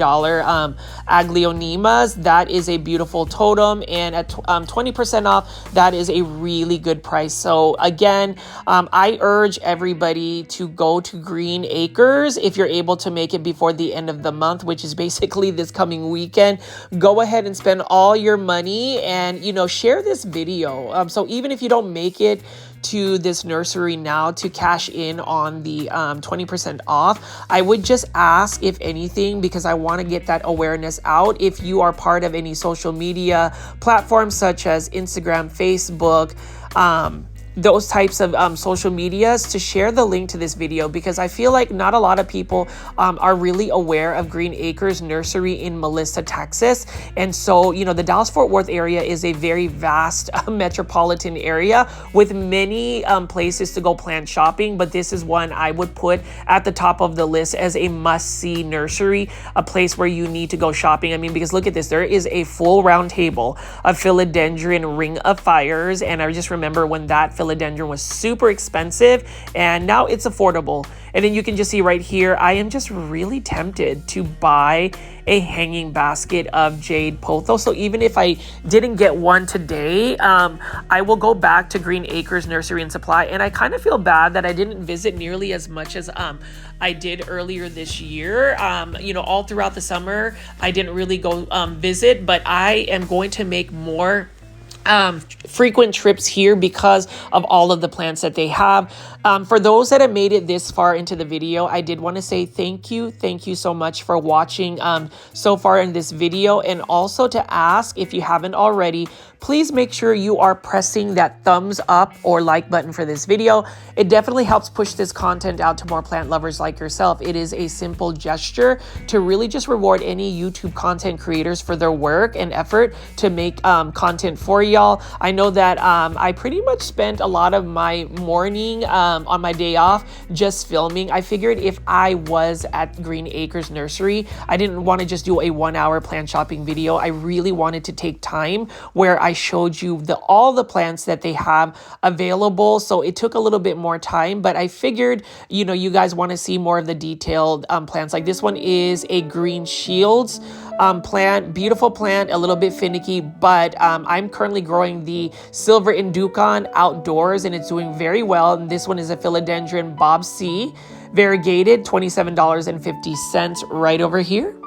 Aglaonemas. That is a beautiful totem, and at 20% off, that is a really good price. So again, I urge everybody to go to Green Acres if you're able to make it before the end of the month, which is basically this coming weekend. Go ahead and spend all your money and, you know, share this video. So even if you don't make it to this nursery now to cash in on the 20% off, I would just ask, if anything, because I want to get that awareness out, if you are part of any social media platforms such as Instagram, Facebook, those types of social medias, to share the link to this video, because I feel like not a lot of people are really aware of Green Acres Nursery in Melissa, Texas. And so, you know, the Dallas-Fort Worth area is a very vast metropolitan area with many places to go plant shopping, but this is one I would put at the top of the list as a must-see nursery, a place where you need to go shopping. I mean, because look at this, there is a full round table of philodendron ring of fires, and I just remember when that philodendron was super expensive, and now it's affordable. And then you can just see right here, I am just really tempted to buy a hanging basket of jade pothos. So even if I didn't get one today, I will go back to Green Acres Nursery and Supply. And I kind of feel bad that I didn't visit nearly as much as I did earlier this year. You know, all throughout the summer, I didn't really go visit, but I am going to make more frequent trips here because of all of the plants that they have. For those that have made it this far into the video, I did want to say thank you so much for watching so far in this video, and also to ask, if you haven't already, please make sure you are pressing that thumbs up or like button for this video. It definitely helps push this content out to more plant lovers like yourself. It is a simple gesture to really just reward any YouTube content creators for their work and effort to make content for y'all. I know that I pretty much spent a lot of my morning on my day off just filming. I figured if I was at Green Acres Nursery, I didn't want to just do a 1 hour plant shopping video. I really wanted to take time where I showed you all the plants that they have available. So it took a little bit more time, but I figured, you know, you guys want to see more of the detailed plants. Like this one is a green shields plant, beautiful plant, a little bit finicky, but I'm currently growing the silver inducon outdoors and it's doing very well. And this one is a philodendron Bob C, variegated, $27.50 right over here.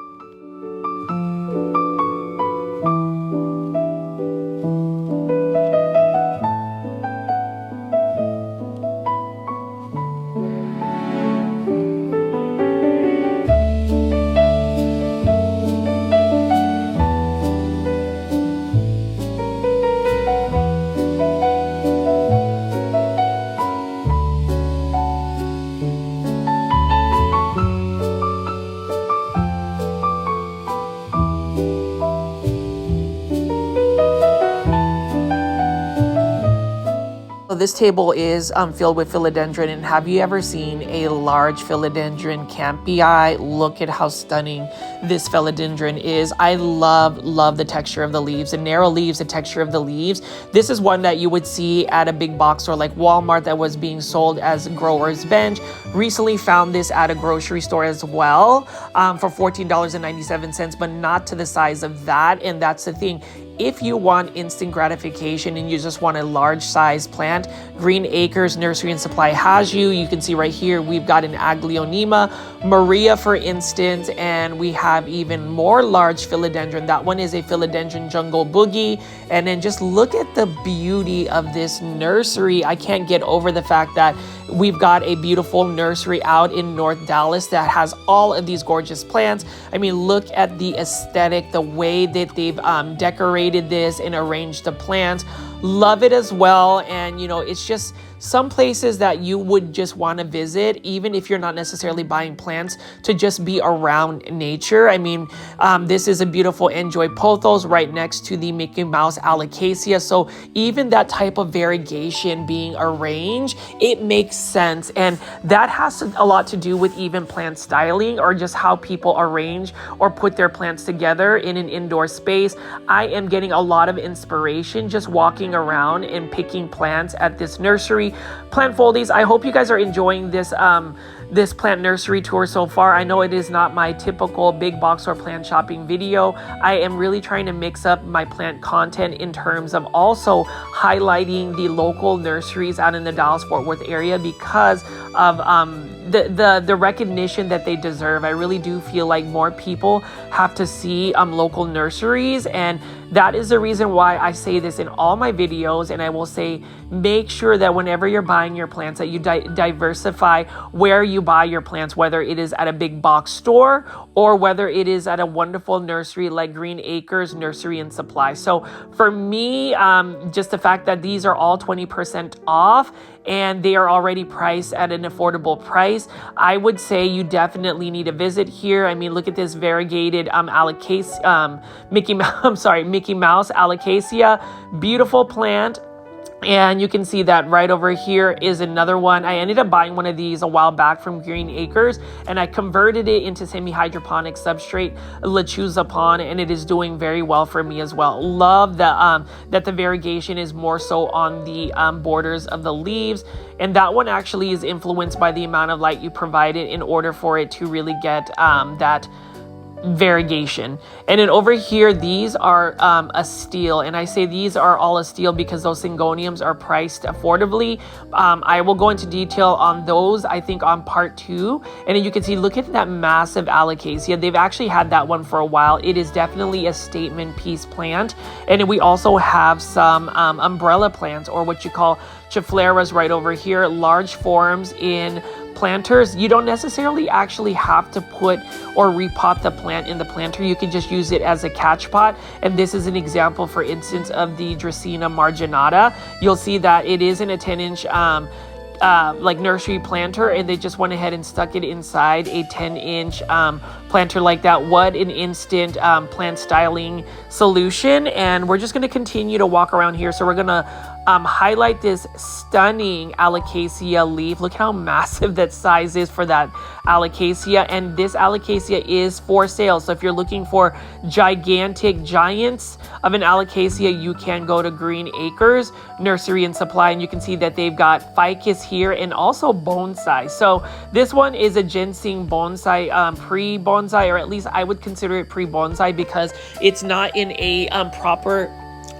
This table is filled with philodendron, and have you ever seen a large philodendron campii? Look at how stunning this philodendron is. I love the texture of the leaves, the narrow leaves, the texture of the leaves. This is one that you would see at a big box store like Walmart that was being sold as grower's bench. Recently found this at a grocery store as well for $14.97, but not to the size of that. And that's the thing. If you want instant gratification and you just want a large size plant, Green Acres Nursery and Supply has you. You can see right here, we've got an Aglaonema, Maria for instance, and we have even more large philodendron. That one is a philodendron jungle boogie. And then just look at the beauty of this nursery. I can't get over the fact that we've got a beautiful nursery out in North Dallas that has all of these gorgeous plants. I mean, look at the aesthetic, the way that they've decorated this and arranged the plants. Love it as well. And you know, it's just some places that you would just want to visit, even if you're not necessarily buying plants, to just be around nature. I mean, this is a beautiful Enjoy Pothos right next to the Mickey Mouse Alocasia. So even that type of variegation being arranged, it makes sense. And that has a lot to do with even plant styling or just how people arrange or put their plants together in an indoor space. I am getting a lot of inspiration just walking around and picking plants at this nursery. Plant Foldies, I hope you guys are enjoying this this plant nursery tour so far. I know it is not my typical big box or plant shopping video. I am really trying to mix up my plant content in terms of also highlighting the local nurseries out in the Dallas-Fort Worth area because of the recognition that they deserve. I really do feel like more people have to see local nurseries, and that is the reason why I say this in all my videos. And I will say, make sure that whenever you're buying your plants, that you diversify where you buy your plants, whether it is at a big box store or whether it is at a wonderful nursery like Green Acres Nursery and Supply. So for me, just the fact that these are all 20% off and they are already priced at an affordable price, I would say you definitely need to visit here. I mean, look at this variegated Mickey Mouse Alocasia, beautiful plant. And you can see that right over here is another one. I ended up buying one of these a while back from Green Acres, and I converted it into semi-hydroponic substrate lechuza pond, and it is doing very well for me as well. Love that that the variegation is more so on the borders of the leaves, and that one actually is influenced by the amount of light you provide it in order for it to really get that variegation. And then over here, these are a steal, and I say these are all a steal because those Singoniums are priced affordably. I will go into detail on those, I think, on part 2. And then you can see, look at that massive Alocasia. They've actually had that one for a while. It is definitely a statement piece plant. And then we also have some umbrella plants, or what you call chifleras, right over here, large forms in planters. You don't necessarily actually have to put or repot the plant in the planter. You can just use it as a catch pot. And this is an example, for instance, of the Dracaena marginata. You'll see that it is in a 10-inch like nursery planter, and they just went ahead and stuck it inside a 10-inch planter like that. What an instant plant styling solution. And we're just going to continue to walk around here. So we're going to highlight this stunning Alocasia leaf. Look how massive that size is for that Alocasia, and this Alocasia is for sale. So if you're looking for gigantic giants of an Alocasia, you can go to Green Acres Nursery and Supply, and you can see that they've got ficus here and also bonsai. So this one is a ginseng bonsai, pre-bonsai, or at least I would consider it pre-bonsai because it's not in a proper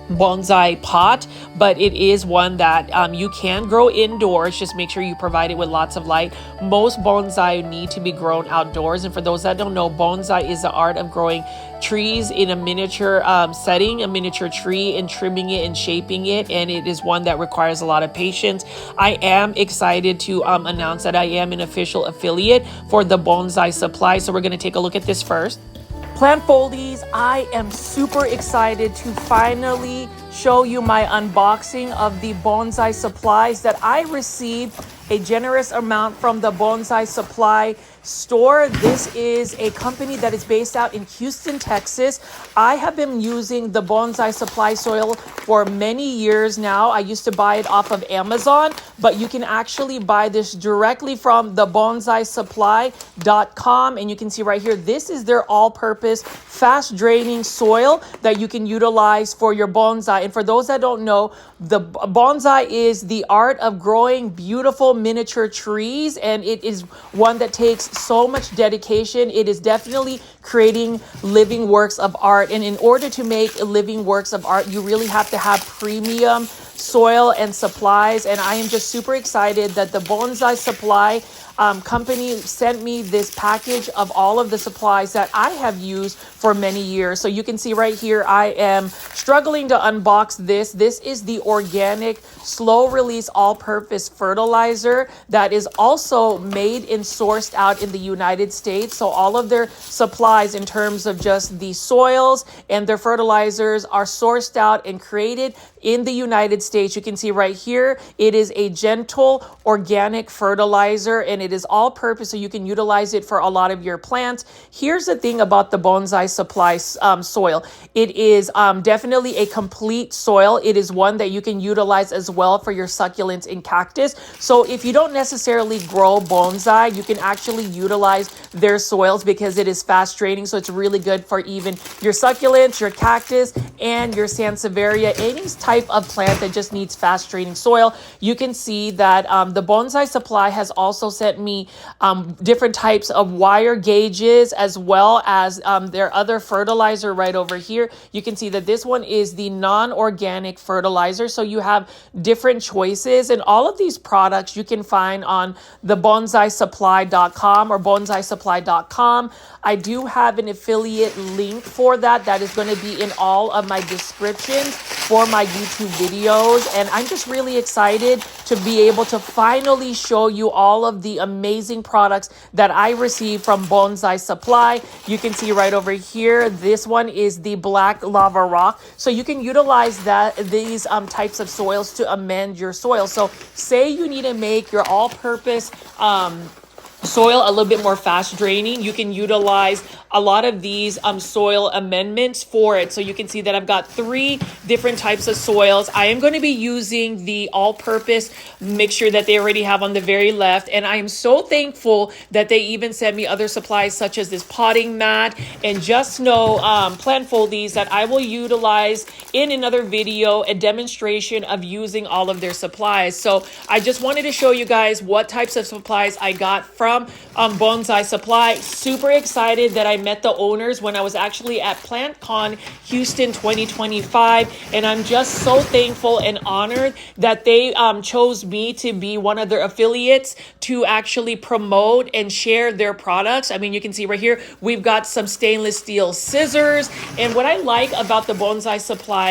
bonsai pot, but it is one that you can grow indoors. Just make sure you provide it with lots of light. Most bonsai need to be grown outdoors, and for those that don't know, bonsai is the art of growing trees in a miniature setting, a miniature tree, and trimming it and shaping it, and it is one that requires a lot of patience. I am excited to announce that I am an official affiliate for the Bonsai Supply, so we're going to take a look at this first. Plant Foldies, I am super excited to finally show you my unboxing of the bonsai supplies that I received a generous amount from the Bonsai Supply store. This is a company that is based out in Houston, Texas. I have been using the Bonsai Supply soil for many years now. I used to buy it off of Amazon, but you can actually buy this directly from the bonsaisupply.com. And you can see right here, this is their all-purpose, fast-draining soil that you can utilize for your bonsai. And for those that don't know, the bonsai is the art of growing beautiful miniature trees, and it is one that takes so much dedication. It is definitely creating living works of art, and in order to make living works of art, you really have to have premium soil and supplies. And I am just super excited that the Bonsai Supply company sent me this package of all of the supplies that I have used for many years. So you can see right here, I am struggling to unbox this. This is the organic slow release all-purpose fertilizer that is also made and sourced out in the United States. So all of their supplies in terms of just the soils and their fertilizers are sourced out and created in the United States. You can see right here, it is a gentle organic fertilizer, and it is all purpose, so you can utilize it for a lot of your plants. Here's the thing about the Bonsai Supply soil. It is definitely a complete soil. It is one that you can utilize as well for your succulents and cactus. So if you don't necessarily grow bonsai, you can actually utilize their soils because it is fast draining. So it's really good for even your succulents, your cactus, and your sansevieria, any type of plant that just needs fast draining soil. You can see that the Bonsai Supply has also sent me different types of wire gauges, as well as their other fertilizer right over here. You can see that this one is the non-organic fertilizer. So you have different choices, and all of these products you can find on the bonsaisupply.com or bonsaisupply.com. I do have an affiliate link for that. That is going to be in all of my descriptions for my YouTube videos. And I'm just really excited to be able to finally show you all of the amazing products that I received from Bonsai Supply. You can see right over here, this one is the black lava rock. So you can utilize these types of soils to amend your soil. So say you need to make your all-purpose soil a little bit more fast draining, you can utilize a lot of these soil amendments for it. So you can see that I've got 3 different types of soils. I am going to be using the all-purpose mixture that they already have on the very left, and I am so thankful that they even sent me other supplies such as this potting mat. And just know, plant foldies, that I will utilize in another video a demonstration of using all of their supplies. So I just wanted to show you guys what types of supplies I got from Bonsai Supply. Super excited that I met the owners when I was actually at PlantCon Houston 2025, and I'm just so thankful and honored that they chose me to be one of their affiliates to actually promote and share their products. I mean, you can see right here, we've got some stainless steel scissors. And what I like about the Bonsai Supply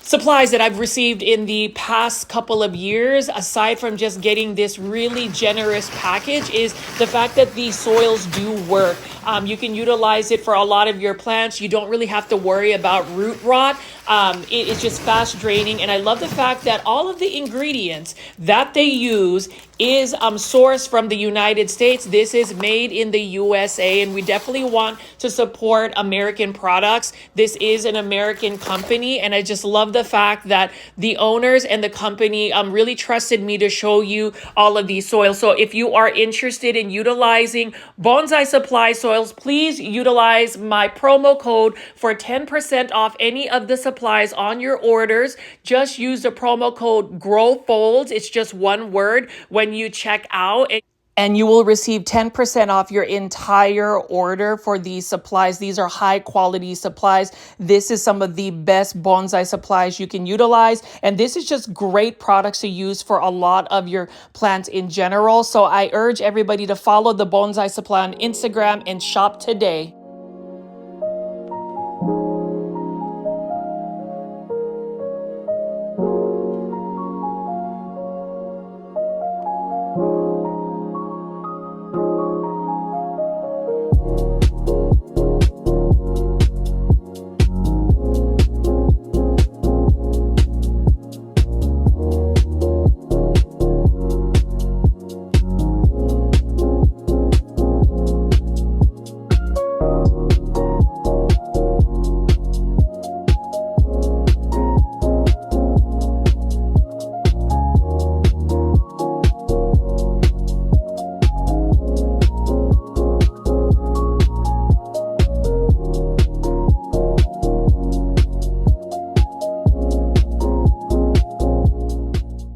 supplies that I've received in the past couple of years, aside from just getting this really generous package, is the fact that these soils do work. You can utilize it for a lot of your plants. You don't really have to worry about root rot. It is just fast draining. And I love the fact that all of the ingredients that they use is sourced from the United States. This is made in the USA, and we definitely want to support American products. This is an American company, and I just love the fact that the owners and the company really trusted me to show you all of these soils. So if you are interested in utilizing Bonsai Supply soils, please utilize my promo code for 10% off any of the supplies on your orders. Just use the promo code GROWFOLDS. It's just one word when you check out, and you will receive 10% off your entire order for these supplies. These are high quality supplies. This is some of the best bonsai supplies you can utilize, and this is just great products to use for a lot of your plants in general. So I urge everybody to follow the Bonsai Supply on Instagram and shop today.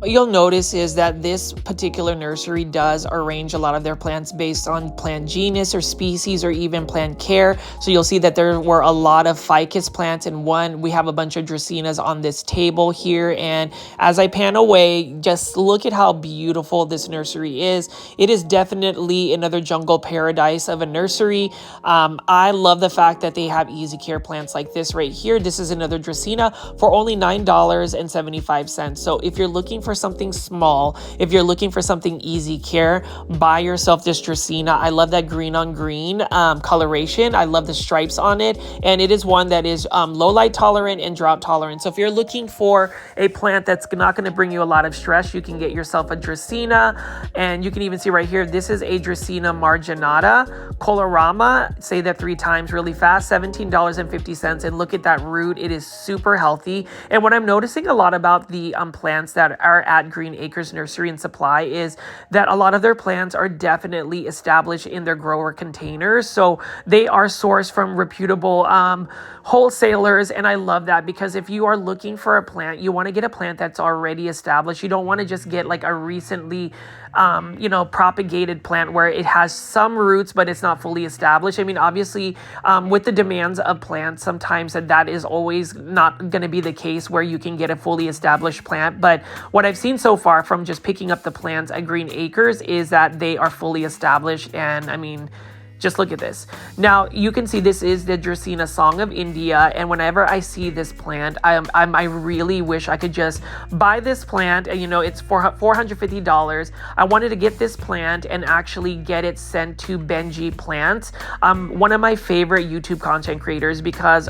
What you'll notice is that this particular nursery does arrange a lot of their plants based on plant genus or species or even plant care. So you'll see that there were a lot of ficus plants in one. We have a bunch of Dracaenas on this table here. And as I pan away, just look at how beautiful this nursery is. It is definitely another jungle paradise of a nursery. I love the fact that they have easy care plants like this right here. This is another Dracaena for only $9.75. So if you're looking for something small, if you're looking for something easy care, buy yourself this Dracaena. I love that green on green coloration. I love the stripes on it, and it is one that is low light tolerant and drought tolerant. So if you're looking for a plant that's not going to bring you a lot of stress, you can get yourself a Dracaena. And you can even see right here, this is a Dracaena marginata colorama. Say that 3 times really fast. $17.50. And look at that root. It is super healthy. And what I'm noticing a lot about the plants that are at Green Acres Nursery and Supply is that a lot of their plants are definitely established in their grower containers. So they are sourced from reputable wholesalers. And I love that, because if you are looking for a plant, you want to get a plant that's already established. You don't want to just get like a recently propagated plant where it has some roots, but it's not fully established. I mean, obviously, with the demands of plants, sometimes that is always not going to be the case where you can get a fully established plant. But what I've seen so far from just picking up the plants at Green Acres is that they are fully established. And I mean, just look at this. Now, you can see this is the Dracaena Song of India. And whenever I see this plant, I really wish I could just buy this plant. And, you know, it's for $450. I wanted to get this plant and actually get it sent to Benji Plants, one of my favorite YouTube content creators, because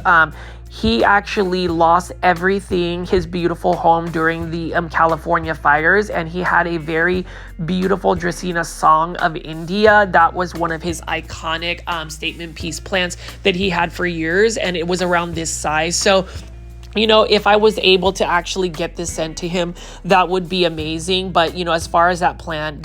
He actually lost everything, his beautiful home, during the California fires, and he had a very beautiful Dracaena Song of India. That was one of his iconic statement piece plants that he had for years, and it was around this size. So you know, if I was able to actually get this sent to him, that would be amazing. But, you know, as far as that plant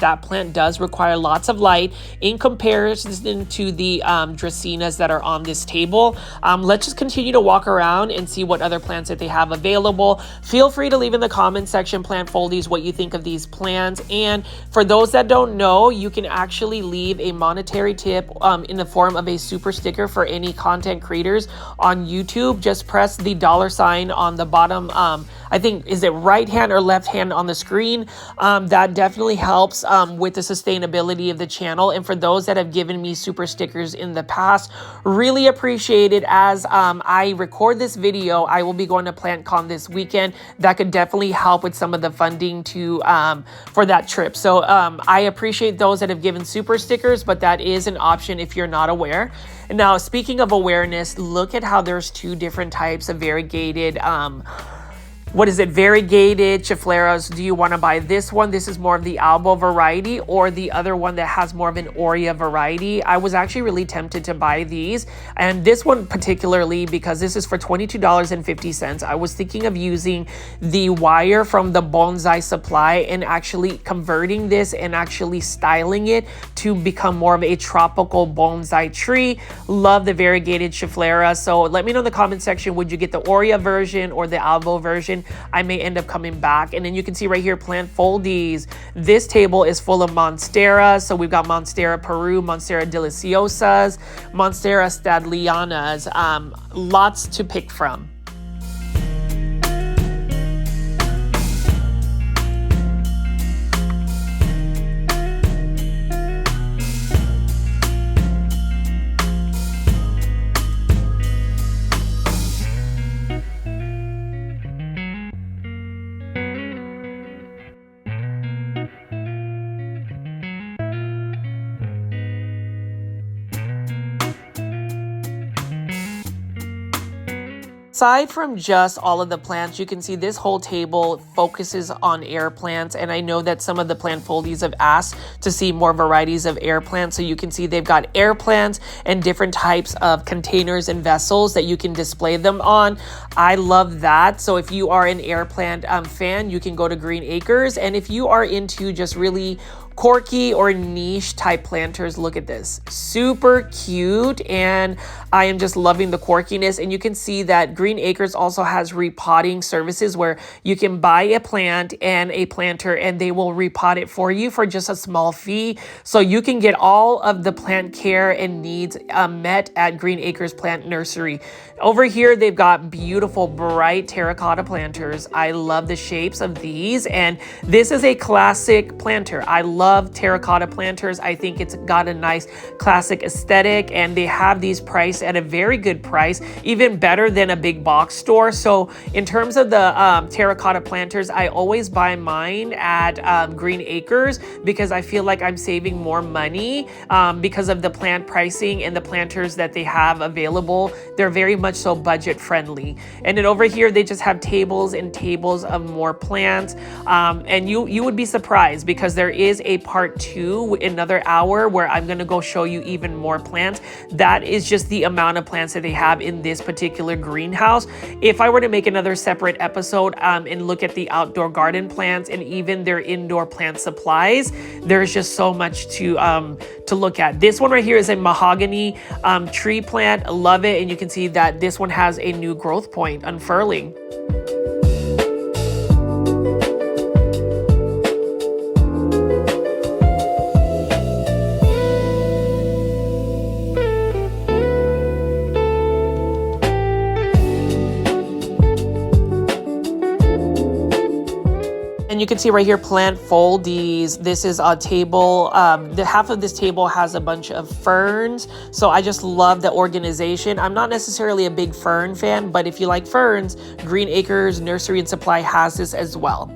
does require lots of light in comparison to the Dracaenas that are on this table. Let's just continue to walk around and see what other plants that they have available. Feel free to leave in the comment section, plant foldies, what you think of these plants. And for those that don't know, you can actually leave a monetary tip in the form of a super sticker for any content creators on YouTube. Just press the $sign on the bottom, I think, is it right hand or left hand on the screen? That definitely helps with the sustainability of the channel. And for those that have given me super stickers in the past, really appreciate it. As I record this video, I will be going to PlantCon this weekend. That could definitely help with some of the funding to for that trip. So I appreciate those that have given super stickers, but that is an option if you're not aware. Now, speaking of awareness, look at how there's two different types of variegated variegated Chifleras. Do you want to buy this one? This is more of the Albo variety, or the other one that has more of an Aurea variety. I was actually really tempted to buy these, and this one particularly because this is for $22.50. I was thinking of using the wire from the Bonsai supply and actually converting this and actually styling it to become more of a tropical bonsai tree. Love the variegated Chiflera. So let me know in the comment section, would you get the Aurea version or the Albo version? I may end up coming back. And then you can see right here, plant foldies. This table is full of Monstera. So we've got Monstera Peru, Monstera deliciosas, Monstera stadlianas, lots to pick from. Aside from just all of the plants, you can see this whole table focuses on air plants, and I know that some of the plant foldies have asked to see more varieties of air plants. So you can see they've got air plants and different types of containers and vessels that you can display them on. I love that. So if you are an air plant fan, you can go to Green Acres, and if you are into just really quirky or niche type planters, look at this, super cute, and I am just loving the quirkiness. And you can see that Green Acres also has repotting services where you can buy a plant and a planter and they will repot it for you for just a small fee. So you can get all of the plant care and needs met at Green Acres Plant Nursery. Over here, they've got beautiful, bright terracotta planters. I love the shapes of these, and this is a classic planter. I love terracotta planters. I think it's got a nice classic aesthetic, and they have these priced at a very good price, even better than a big box store. So in terms of the terracotta planters, I always buy mine at Green Acres because I feel like I'm saving more money because of the plant pricing and the planters that they have available. They're very much so budget friendly. And then over here, they just have tables and tables of more plants. And you would be surprised because there is a part 2, another hour, where I'm going to go show you even more plants. That is just the amount of plants that they have in this particular greenhouse. If I were to make another separate episode and look at the outdoor garden plants and even their indoor plant supplies, there's just so much to look at. This one right here is a mahogany tree plant. Love it. And you can see that this one has a new growth point unfurling. And you can see right here, plant foldies. This is a table. The half of this table has a bunch of ferns. So I just love the organization. I'm not necessarily a big fern fan, but if you like ferns, Green Acres Nursery and Supply has this as well.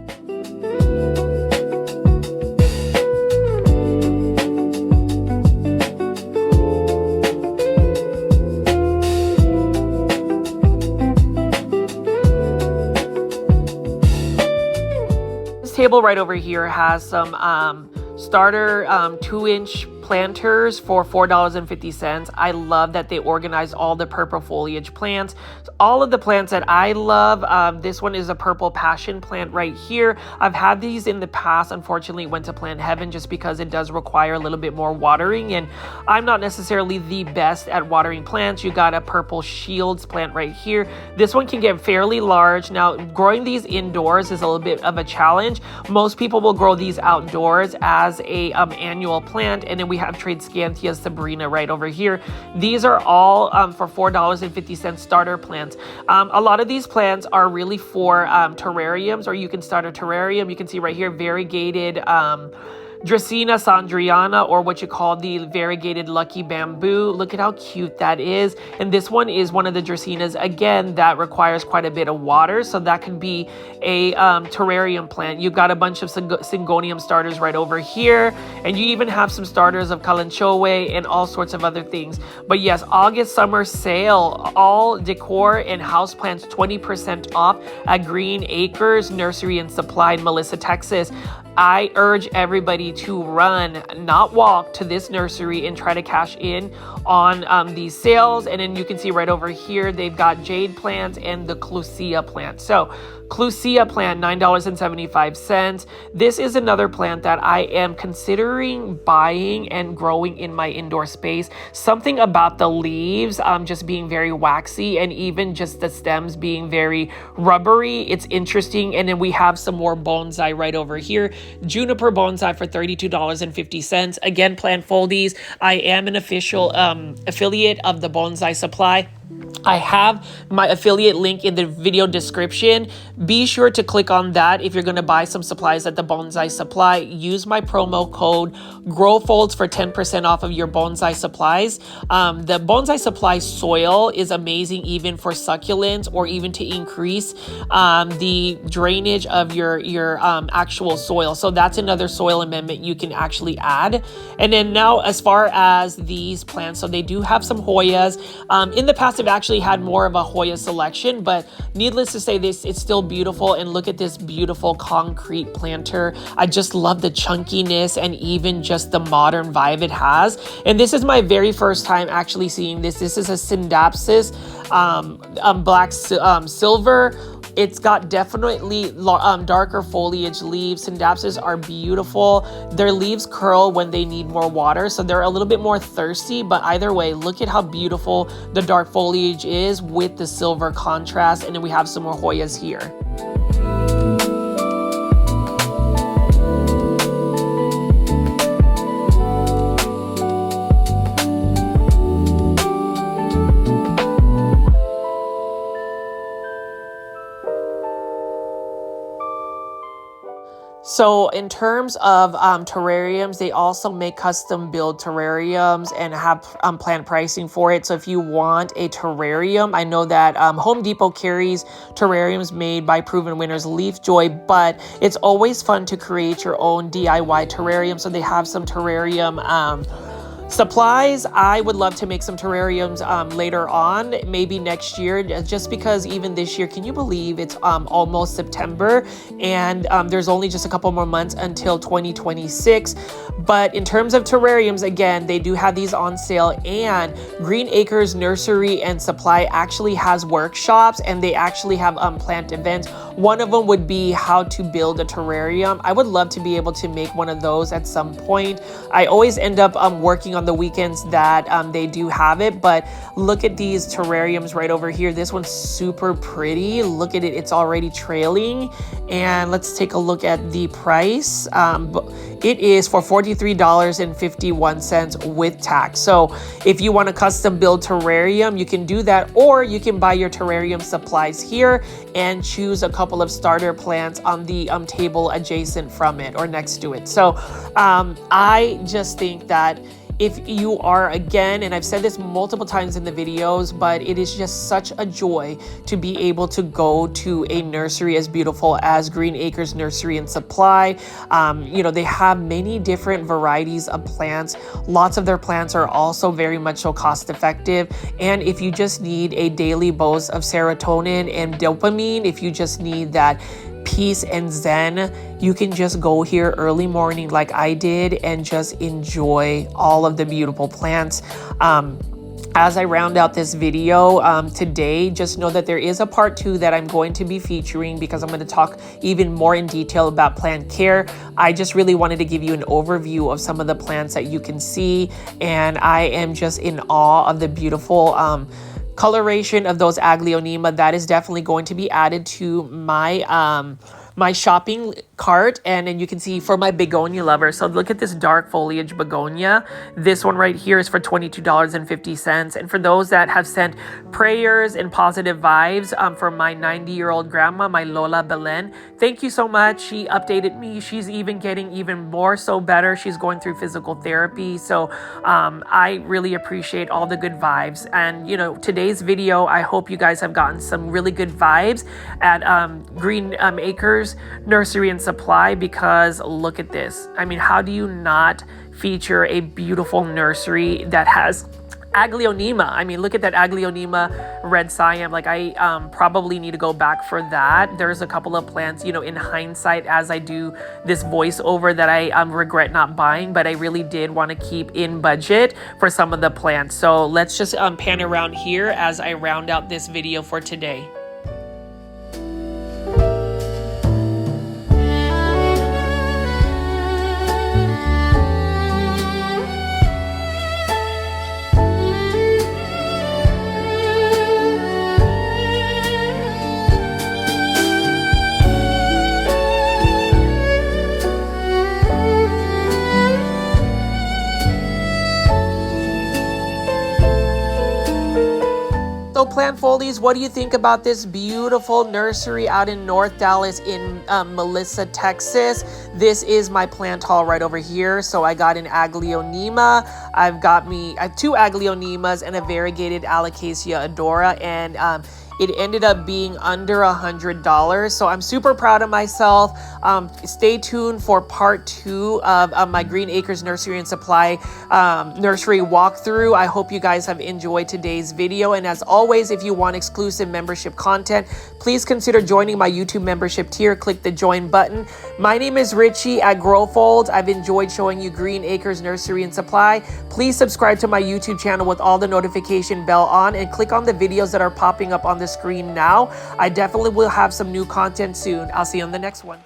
table right over here has some starter 2-inch planters for $4.50. I love that they organize all the purple foliage plants. All of the plants that I love, this one is a purple passion plant right here. I've had these in the past. Unfortunately, went to plant heaven just because it does require a little bit more watering, and I'm not necessarily the best at watering plants. You got a purple shields plant right here. This one can get fairly large. Now, growing these indoors is a little bit of a challenge. Most people will grow these outdoors as a annual plant, and then we have Tradescantia Sabrina right over here. These are all for $4.50 starter plants. A lot of these plants are really for terrariums, or you can start a terrarium. You can see right here variegated Dracaena sandriana, or what you call the variegated lucky bamboo. Look at how cute that is. And this one is one of the Dracaenas, again, that requires quite a bit of water. So that could be a terrarium plant. You've got a bunch of Singonium starters right over here. And you even have some starters of Kalanchoe and all sorts of other things. But yes, August summer sale, all decor and houseplants 20% off at Green Acres Nursery and Supply in Melissa, Texas. I urge everybody to run, not walk, to this nursery and try to cash in on these sales. And then you can see right over here, they've got jade plants and the Clusia plant. So Clusia plant, $9.75. This is another plant that I am considering buying and growing in my indoor space. Something about the leaves just being very waxy, and even just the stems being very rubbery. It's interesting. And then we have some more bonsai right over here. Juniper bonsai for $32.50. Again, plant foldies. I am an official affiliate of the Bonsai Supply. I have my affiliate link in the video description. Be sure to click on that if you're going to buy some supplies at the Bonsai Supply. Use my promo code GROWFOLDS for 10% off of your bonsai supplies. The Bonsai Supply soil is amazing even for succulents, or even to increase the drainage of your actual soil. So that's another soil amendment you can actually add. And then now, as far as these plants, so they do have some Hoyas. In the past, I've actually had more of a Hoya selection, but needless to say, it's still beautiful. And look at this beautiful concrete planter. I just love the chunkiness and even just the modern vibe it has. And this is my very first time actually seeing this. This is a Syngonium black silver. It's got definitely darker foliage leaves. Syngoniums are beautiful. Their leaves curl when they need more water, so they're a little bit more thirsty, but either way, look at how beautiful the dark foliage is with the silver contrast. And then we have some more Hoyas here. So in terms of terrariums, they also make custom build terrariums and have plant pricing for it. So if you want a terrarium, I know that Home Depot carries terrariums made by proven winners Leaf Joy, but it's always fun to create your own DIY terrarium. So they have some terrarium supplies. I would love to make some terrariums later on, maybe next year, just because even this year, can you believe it's almost September, and there's only just a couple more months until 2026. But in terms of terrariums, again, they do have these on sale, and Green Acres Nursery and Supply actually has workshops, and they actually have plant events. One of them would be how to build a terrarium. I would love to be able to make one of those at some point. I always end up working on the weekends that they do have it, but look at these terrariums right over here. This one's super pretty. Look at it, it's already trailing. And let's take a look at the price. It is for $43.51 with tax. So if you want a custom build terrarium, you can do that, or you can buy your terrarium supplies here and choose a couple of starter plants on the table adjacent from it or next to it. So I just think that if you are, again, and I've said this multiple times in the videos, but it is just such a joy to be able to go to a nursery as beautiful as Green Acres Nursery and Supply. You know, they have many different varieties of plants. Lots of their plants are also very much so cost effective. And if you just need a daily dose of serotonin and dopamine, if you just need that peace and zen, you can just go here early morning like I did and just enjoy all of the beautiful plants. As I round out this video today, just know that there is a part 2 that I'm going to be featuring, because I'm going to talk even more in detail about plant care. I just really wanted to give you an overview of some of the plants that you can see, and I am just in awe of the beautiful coloration of those Aglaonema. That is definitely going to be added to my my shopping cart. And then you can see for my begonia lovers, so look at this dark foliage begonia. This one right here is for $22.50. And for those that have sent prayers and positive vibes for my 90-year-old grandma, my Lola Belen, thank you so much. She updated me. She's even getting even more so better. She's going through physical therapy. So I really appreciate all the good vibes. And you know, today's video, I hope you guys have gotten some really good vibes at Green Acres Nursery and Supply, because look at this. I mean, how do you not feature a beautiful nursery that has Aglaonema? I mean, look at that Aglaonema red Siam. Like, I probably need to go back for that. There's a couple of plants, you know, in hindsight, as I do this voiceover, that I regret not buying, but I really did want to keep in budget for some of the plants. So let's just pan around here as I round out this video for today. So plant foldies, what do you think about this beautiful nursery out in North Dallas in Melissa, Texas? This is my plant haul right over here. So I got an Aglaonema. I have 2 Aglaonemas and a variegated Alocasia Adora, and it ended up being under $100. So I'm super proud of myself. Stay tuned for part 2 of my Green Acres Nursery and Supply nursery walkthrough. I hope you guys have enjoyed today's video. And as always, if you want exclusive membership content, please consider joining my YouTube membership tier. Click the join button. My name is Richie at Growfold. I've enjoyed showing you Green Acres Nursery and Supply. Please subscribe to my YouTube channel with all the notification bell on, and click on the videos that are popping up on the screen now. I definitely will have some new content soon. I'll see you on the next one.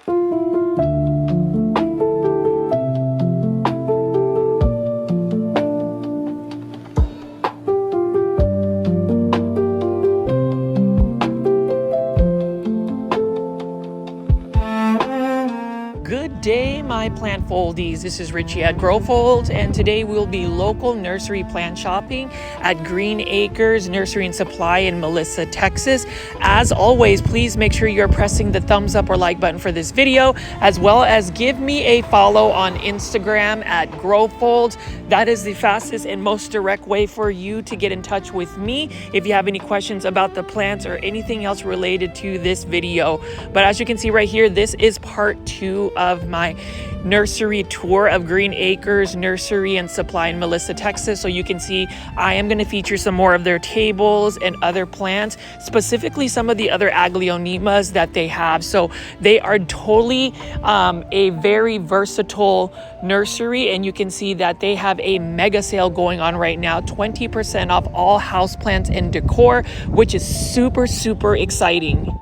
Good day, my plant foldies. This is Richie at Growfold, and today we'll be local nursery plant shopping at Green Acres Nursery and Supply in Melissa, Texas. As always, please make sure you're pressing the thumbs up or like button for this video, as well as give me a follow on Instagram at Growfold. That is the fastest and most direct way for you to get in touch with me if you have any questions about the plants or anything else related to this video. But as you can see right here, this is part 2 of my nursery tour of Green Acres Nursery and Supply in Melissa, Texas. So you can see I am going to feature some more of their tables and other plants, specifically some of the other Aglaonemas that they have. So they are totally a very versatile nursery, and you can see that they have a mega sale going on right now, 20% off all houseplants and decor, which is super, super exciting.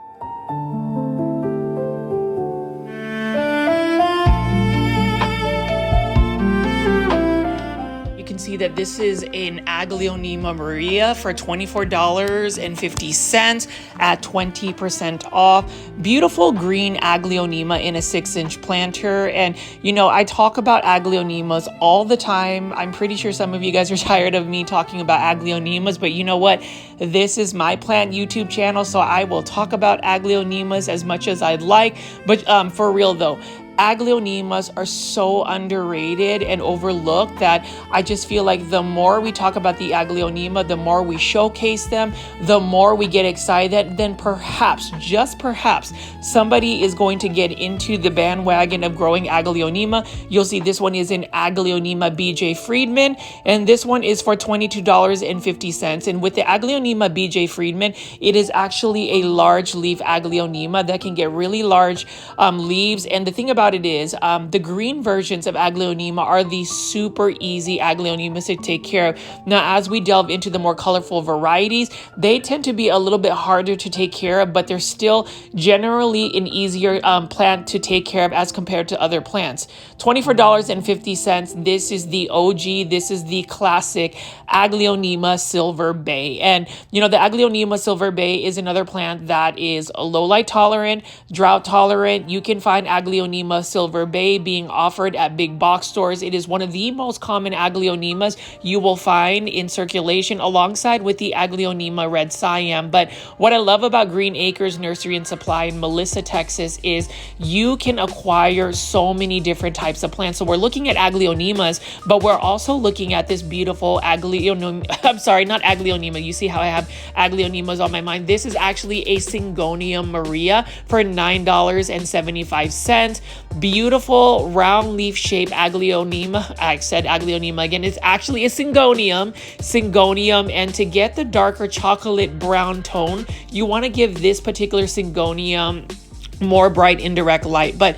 See that this is an Aglaonema Maria for $24.50 at 20% off. Beautiful green Aglaonema in a 6-inch planter. And you know, I talk about Aglaonemas all the time. I'm pretty sure some of you guys are tired of me talking about Aglaonemas, but you know what? This is my plant YouTube channel, so I will talk about Aglaonemas as much as I'd like. But for real though, Aglaonemas are so underrated and overlooked that I just feel like the more we talk about the Aglaonema, the more we showcase them, the more we get excited, then perhaps, just perhaps, somebody is going to get into the bandwagon of growing Aglaonema. You'll see this one is in Aglaonema BJ Friedman, and this one is for $22.50. And with the Aglaonema BJ Friedman, it is actually a large leaf Aglaonema that can get really large leaves. And the thing about it is the green versions of Aglaonema are the super easy Aglaonemas to take care of. Now, as we delve into the more colorful varieties, they tend to be a little bit harder to take care of, but they're still generally an easier plant to take care of as compared to other plants. $24.50. This is the OG. This is the classic Aglaonema Silver Bay. And you know, the Aglaonema Silver Bay is another plant that is low light tolerant, drought tolerant. You can find Aglaonema Silver Bay being offered at big box stores. It is one of the most common Aglaonemas you will find in circulation, alongside with the Aglaonema Red Siam. But what I love about Green Acres Nursery and Supply in Melissa, Texas is you can acquire so many different types of plants. So we're looking at Aglaonemas, but we're also looking at this beautiful Aglaonema. I'm sorry, not Aglaonema. You see how I have Aglaonemas on my mind. This is actually a Singonium Maria for $9.75. Beautiful round leaf shape Aglaonema. I said Aglaonema again. It's actually a Singonium. And to get the darker chocolate brown tone, you want to give this particular Singonium more bright indirect light. But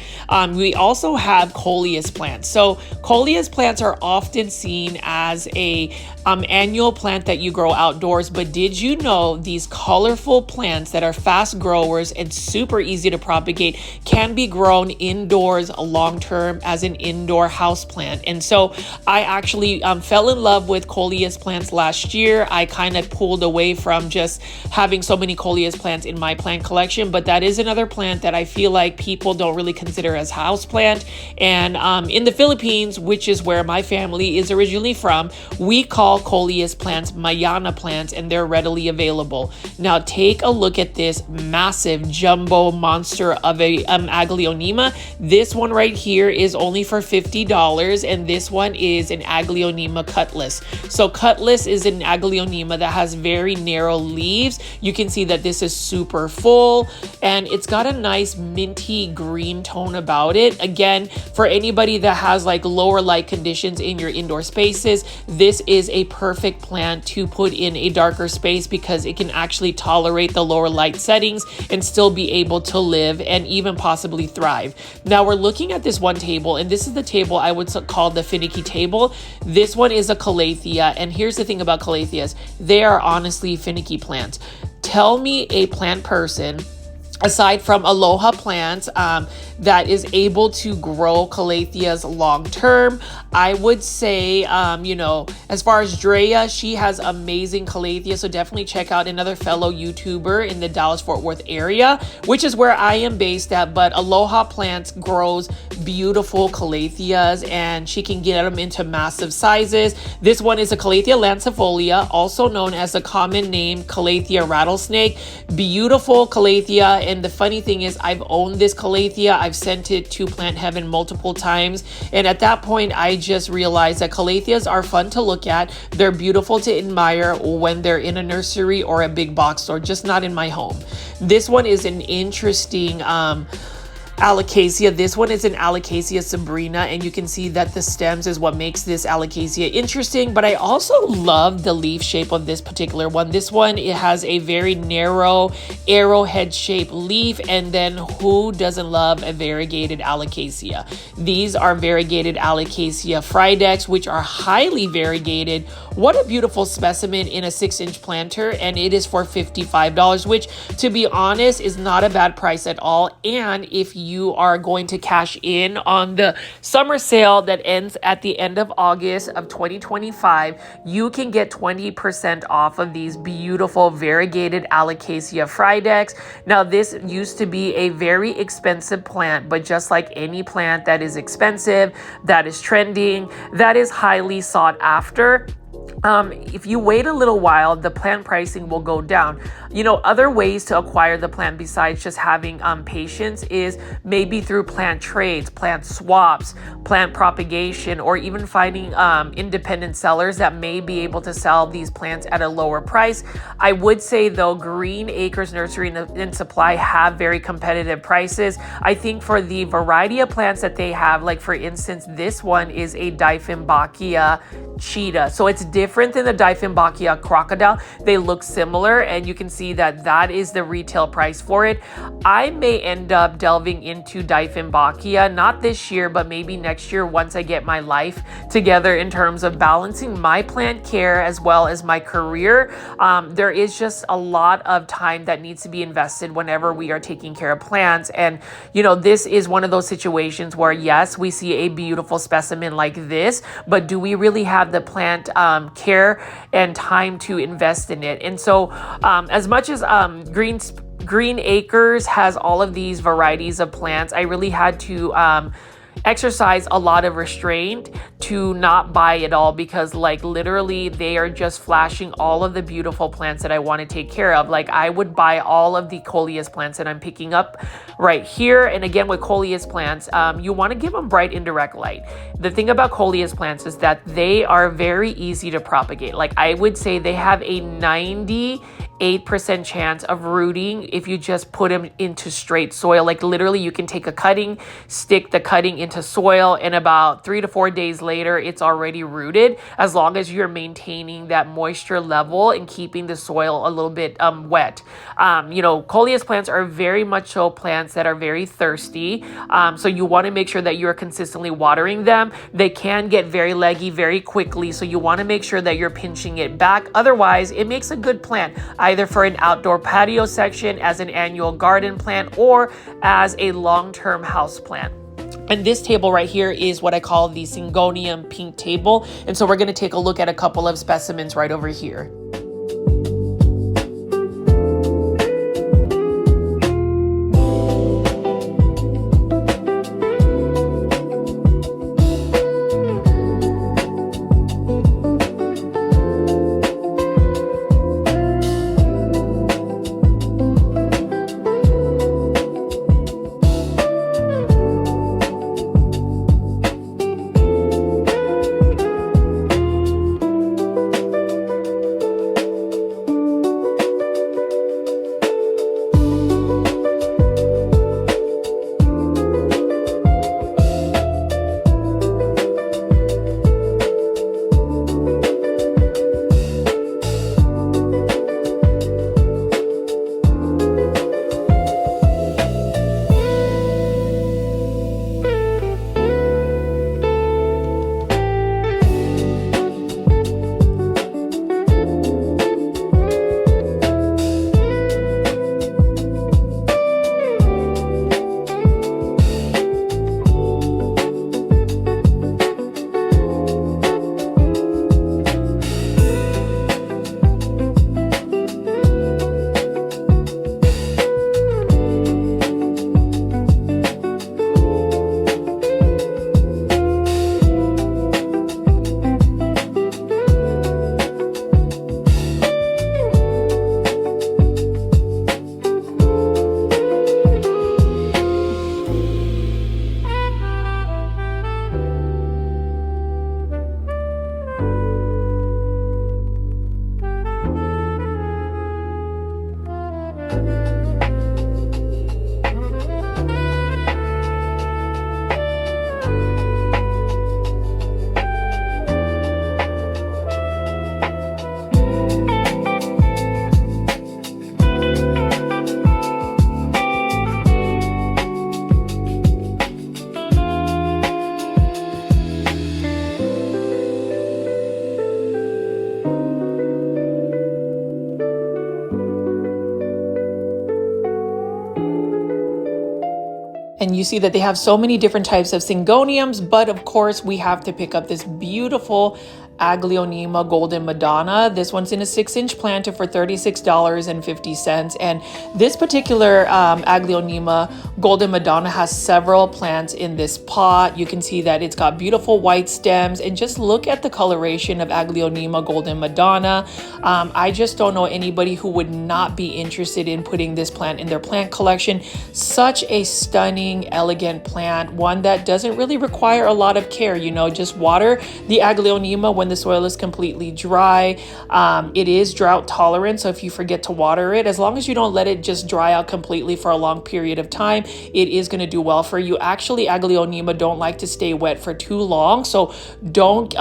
we also have coleus plants. So coleus plants are often seen as a annual plant that you grow outdoors, but did you know these colorful plants that are fast growers and super easy to propagate can be grown indoors long term as an indoor house plant? And so I actually fell in love with coleus plants last year. I kind of pulled away from just having so many coleus plants in my plant collection, but that is another plant that I feel like people don't really consider as houseplant. And in the Philippines, which is where my family is originally from, we call coleus plants Mayana plants, and they're readily available. Now take a look at this massive jumbo monster of a Aglaonema. This one right here is only for $50, and this one is an Aglaonema cutlass. So cutlass is an Aglaonema that has very narrow leaves. You can see that this is super full, and it's got a nice minty green tone about it. Again, for anybody that has like lower light conditions in your indoor spaces, this is a perfect plant to put in a darker space because it can actually tolerate the lower light settings and still be able to live and even possibly thrive. Now we're looking at this one table, and this is the table I would call the Finicky table. This one is a Calathea, and here's the thing about Calatheas. They are honestly finicky plants. Tell me a plant person aside from Aloha plants that is able to grow Calatheas long term. I would say, you know, as far as Drea, she has amazing Calathea, so definitely check out another fellow YouTuber in the Dallas-Fort Worth area, which is where I am based at. But Aloha Plants grows beautiful Calatheas, and she can get them into massive sizes. This one is a Calathea lancifolia, also known as the common name Calathea rattlesnake. Beautiful Calathea, and the funny thing is I've owned this Calathea. I've sent it to Plant Heaven multiple times, and at that point I just realized that Calatheas are fun to look at. They're beautiful to admire when they're in a nursery or a big box store, just not in my home. This one is an interesting Alocasia. This one is an Alocasia sabrina, and you can see that the stems is what makes this Alocasia interesting. But I also love the leaf shape of this particular one. This one, it has a very narrow arrowhead shaped leaf, and then who doesn't love a variegated Alocasia? These are variegated Alocasia fridex, which are highly variegated. What a beautiful specimen in a 6-inch planter, and it is for $55, which to be honest is not a bad price at all. And if you are going to cash in on the summer sale that ends at the end of August of 2025, you can get 20% off of these beautiful variegated Alocasia fridex. Now, this used to be a very expensive plant, but just like any plant that is expensive, that is trending, that is highly sought after, If you wait a little while, the plant pricing will go down. You know, other ways to acquire the plant besides just having patience is maybe through plant trades, plant swaps, plant propagation, or even finding independent sellers that may be able to sell these plants at a lower price. I would say though, Green Acres Nursery and Supply have very competitive prices. I think for the variety of plants that they have, like for instance, this one is a Dieffenbachia cheetah. So it's different than the Dieffenbachia crocodile. They look similar, and you can see that that is the retail price for it. I may end up delving into Dieffenbachia, not this year, but maybe next year once I get my life together in terms of balancing my plant care as well as my career. There is just a lot of time that needs to be invested whenever we are taking care of plants. And, you know, this is one of those situations where, yes, we see a beautiful specimen like this, but do we really have the plant care and time to invest in it? And so as much as Green Acres has all of these varieties of plants, I really had to exercise a lot of restraint to not buy it all, because like literally they are just flashing all of the beautiful plants that I want to take care of. Like I would buy all of the coleus plants that I'm picking up right here. And again, with coleus plants, you want to give them bright indirect light. The thing about coleus plants is that they are very easy to propagate. Like I would say they have a 98% chance of rooting if you just put them into straight soil. Like literally you can take a cutting, stick the cutting into soil, and about 3 to 4 days later it's already rooted, as long as you're maintaining that moisture level and keeping the soil a little bit wet. You know, coleus plants are very much so plants that are very thirsty, so you want to make sure that you're consistently watering them. They can get very leggy very quickly, so you want to make sure that you're pinching it back. Otherwise, it makes a good plant either for an outdoor patio section, as an annual garden plant, or as a long-term house plant. And this table right here is what I call the Singonium pink table. And so we're going to take a look at a couple of specimens right over here. And you see that they have so many different types of Singoniums, but of course we have to pick up this beautiful Aglaonema Golden Madonna. This one's in a 6-inch planter for $36.50. And this particular Aglaonema Golden Madonna has several plants in this pot. You can see that it's got beautiful white stems, and just look at the coloration of Aglaonema Golden Madonna. I just don't know anybody who would not be interested in putting this plant in their plant collection. Such a stunning, elegant plant, one that doesn't really require a lot of care. You know, just water the Aglaonema when the soil is completely dry. It is drought tolerant, so if you forget to water it, as long as you don't let it just dry out completely for a long period of time, it is going to do well for you. Actually, Aglaonema don't like to stay wet for too long, so don't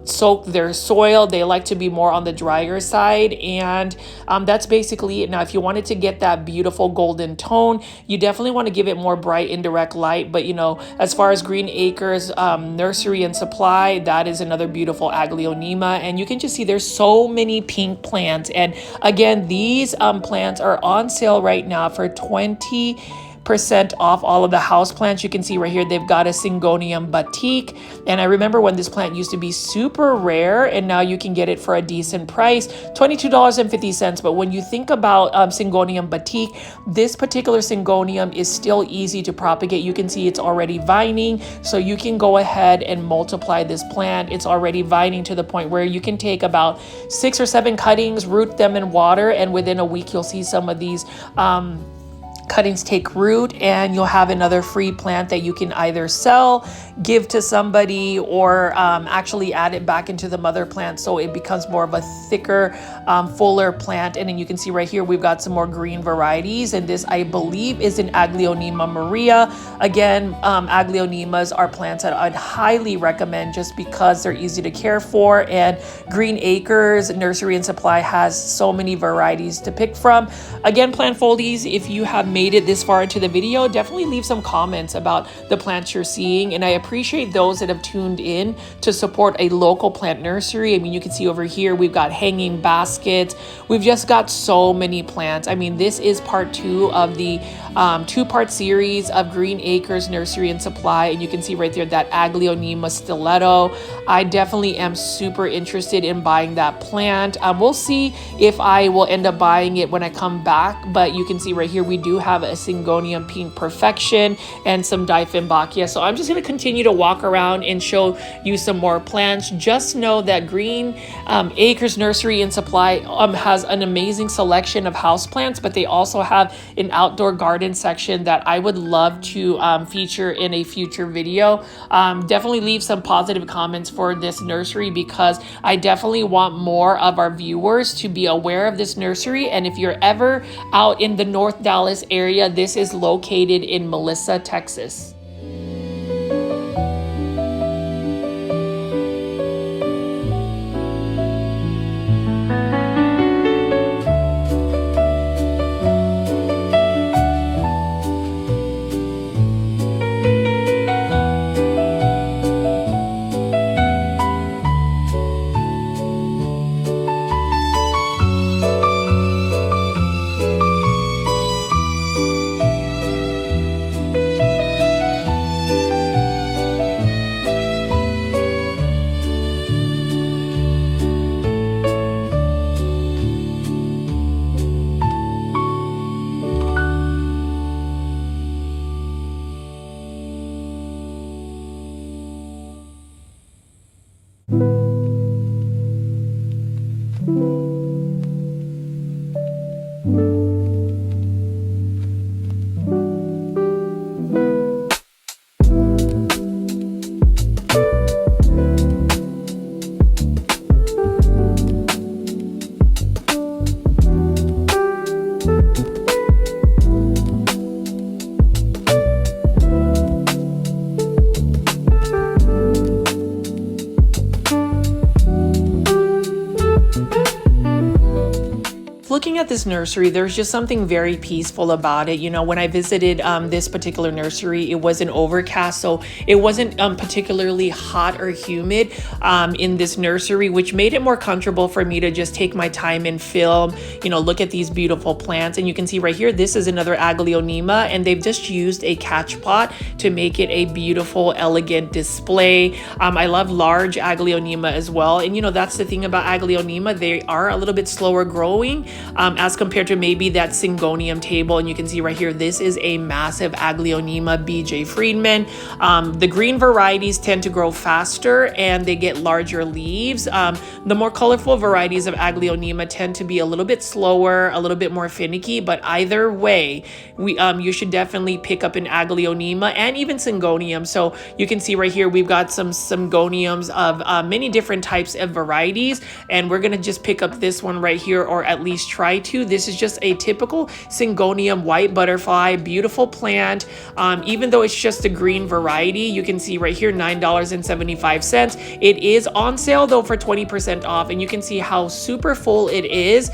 soak their soil. They like to be more on the drier side, and that's basically it. Now, if you wanted to get that beautiful golden tone, you definitely want to give it more bright indirect light. But you know, as far as Green Acres Nursery and Supply, that is another beautiful Aglaonema, and you can just see there's so many pink plants. And again, these plants are on sale right now for 20% off all of the house plants. You can see right here they've got a Singonium Batik, and I remember when this plant used to be super rare, and now you can get it for a decent price, $22.50. But when you think about Singonium Batik, this particular Singonium is still easy to propagate. You can see it's already vining, so you can go ahead and multiply this plant. It's already vining to the point where you can take about 6 or 7 cuttings, root them in water, and within a week you'll see some of these cuttings take root, and you'll have another free plant that you can either sell, give to somebody, or actually add it back into the mother plant so it becomes more of a thicker, fuller plant. And then you can see right here we've got some more green varieties, and this I believe is an Aglaonema Maria. Again, Aglaonemas are plants that I'd highly recommend just because they're easy to care for, and Green Acres Nursery and Supply has so many varieties to pick from. Again, plant foldies, if you have made it this far into the video, definitely leave some comments about the plants you're seeing, and I appreciate those that have tuned in to support a local plant nursery. I mean, you can see over here we've got hanging baskets. We've just got so many plants. I mean, this is part 2 of the 2-part series of Green Acres Nursery and Supply, and you can see right there that Aglaonema stiletto. I definitely am super interested in buying that plant. We'll see if I will end up buying it when I come back, but you can see right here we do have a Singonium Pink Perfection and some Dieffenbachia. So I'm just going to continue to walk around and show you some more plants. Just know that Green Acres Nursery and Supply has an amazing selection of houseplants, but they also have an outdoor garden section that I would love to feature in a future video. Definitely leave some positive comments for this nursery, because I definitely want more of our viewers to be aware of this nursery. And if you're ever out in the North Dallas area, this is located in Melissa, Texas. looking at this nursery, there's just something very peaceful about it. You know, when I visited this particular nursery, it wasn't overcast, so it wasn't particularly hot or humid in this nursery, which made it more comfortable for me to just take my time and film, you know, look at these beautiful plants. And you can see right here, this is another Aglaonema, and they've just used a catch pot to make it a beautiful, elegant display. I love large Aglaonema as well. And you know, that's the thing about Aglaonema, they are a little bit slower growing as compared to maybe that Singonium table. And you can see right here, this is a massive Aglaonema BJ Friedman. The green varieties tend to grow faster and they get larger leaves. The more colorful varieties of Aglaonema tend to be a little bit slower, a little bit more finicky, but either way, you should definitely pick up an Aglaonema and even Singonium. So you can see right here, we've got some Singoniums of many different types of varieties, and we're gonna just pick up this one right here, or at least try to. This is just a typical Singonium white butterfly, beautiful plant. Even though it's just a green variety, you can see right here, $9.75. It is on sale though for 20% off, and you can see how super full it is.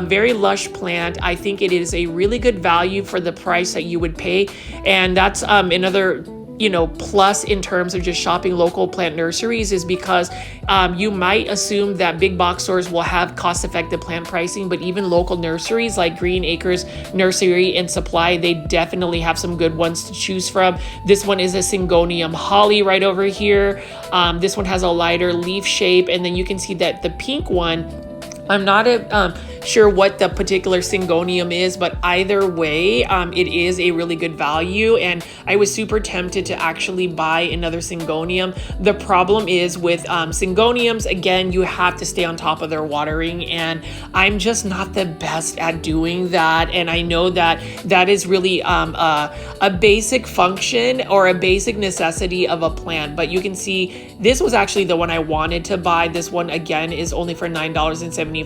Very lush plant. I think it is a really good value for the price that you would pay, and that's another, you know, plus in terms of just shopping local plant nurseries, is because you might assume that big box stores will have cost-effective plant pricing, but even local nurseries like Green Acres Nursery and Supply, they definitely have some good ones to choose from. This one is a Singonium holly right over here. This one has a lighter leaf shape, and then you can see that the pink one, I'm not sure what the particular Singonium is, but either way, it is a really good value. And I was super tempted to actually buy another Singonium. The problem is with Singoniums, again, you have to stay on top of their watering, and I'm just not the best at doing that. And I know that that is really a basic function or a basic necessity of a plant. But you can see this was actually the one I wanted to buy. This one again is only for $9.75.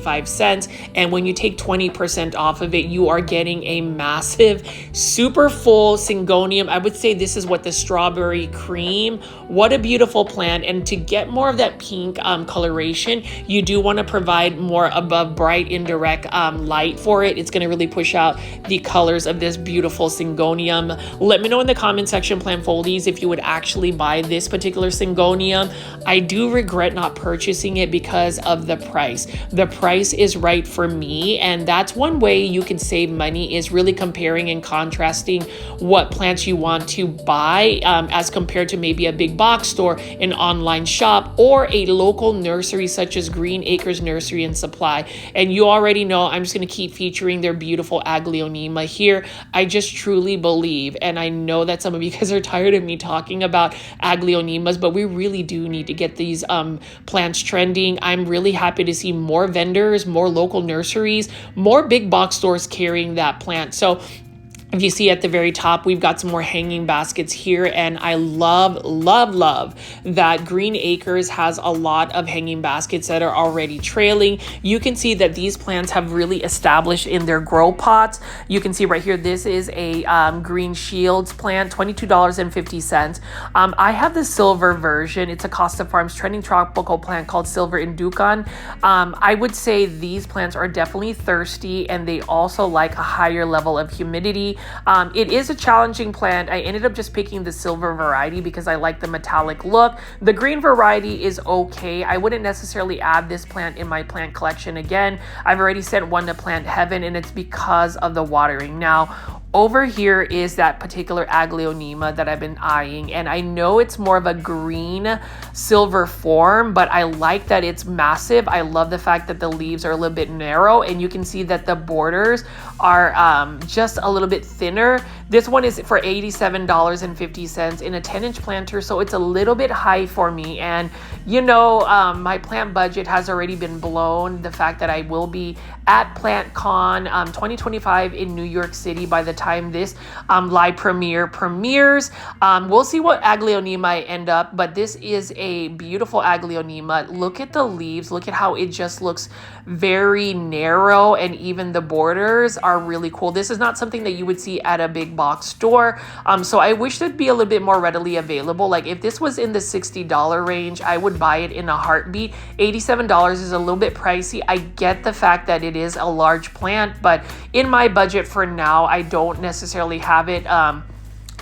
And when you take 20% off of it, you are getting a massive, super full Singonium. I would say this is what the strawberry cream. What a beautiful plant. And to get more of that pink coloration, you do want to provide more above bright indirect light for it. It's going to really push out the colors of this beautiful Singonium. Let me know in the comment section, plant foldies, if you would actually buy this particular Singonium. I do regret not purchasing it because of the price. The price is right for me, and that's one way you can save money, is really comparing and contrasting what plants you want to buy as compared to maybe a big box store, an online shop, or a local nursery such as Green Acres Nursery and Supply. And you already know I'm just going to keep featuring their beautiful Aglaonema here. I just truly believe, and I know that some of you guys are tired of me talking about Aglaonemas, but we really do need to get these plants trending. I'm really happy to see more vendors, more local nurseries, more big box stores carrying that plant. So if you see at the very top, we've got some more hanging baskets here, and I love, love, love that Green Acres has a lot of hanging baskets that are already trailing. You can see that these plants have really established in their grow pots. You can see right here, this is a Green Shields plant, $22.50. I have the silver version. It's a Costa Farms trending tropical plant called Silver Inducan. I would say these plants are definitely thirsty, and they also like a higher level of humidity. It is a challenging plant. I ended up just picking the silver variety because I like the metallic look. The green variety is okay. I wouldn't necessarily add this plant in my plant collection. Again, I've already sent one to Plant Heaven, and it's because of the watering. Now, over here is that particular Aglaonema that I've been eyeing, and I know it's more of a green silver form, but I like that it's massive. I love the fact that the leaves are a little bit narrow, and you can see that the borders are just a little bit thinner. This one is for $87.50 in a 10-inch planter, so it's a little bit high for me. And you know, my plant budget has already been blown. The fact that I will be at PlantCon 2025 in New York City by the time this live premieres. We'll see what Aglaonema I end up, but this is a beautiful Aglaonema. Look at the leaves. Look at how it just looks very narrow, and even the borders are really cool. This is not something that you would see at a big big box store. So I wish it'd be a little bit more readily available. Like if this was in the $60 range, I would buy it in a heartbeat. $87 is a little bit pricey. I get the fact that it is a large plant, but in my budget for now, I don't necessarily have it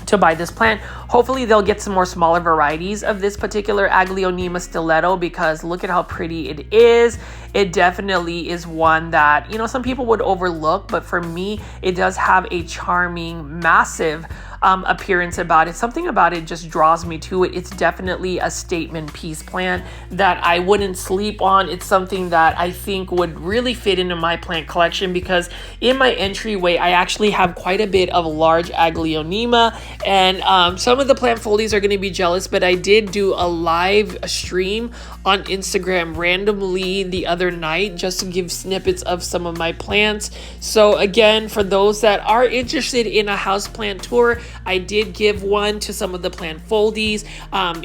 to buy this plant. Hopefully they'll get some more smaller varieties of this particular Aglaonema stiletto, because look at how pretty it is. It definitely is one that, you know, some people would overlook, but for me, it does have a charming, massive appearance about it. Something about it just draws me to it. It's definitely a statement piece plant that I wouldn't sleep on. It's something that I think would really fit into my plant collection, because in my entryway, I actually have quite a bit of large Aglaonema, and some of the plant foldies are going to be jealous, but I did do a live stream on Instagram randomly the other night just to give snippets of some of my plants. So again, for those that are interested in a houseplant tour, I did give one to some of the plant foldies.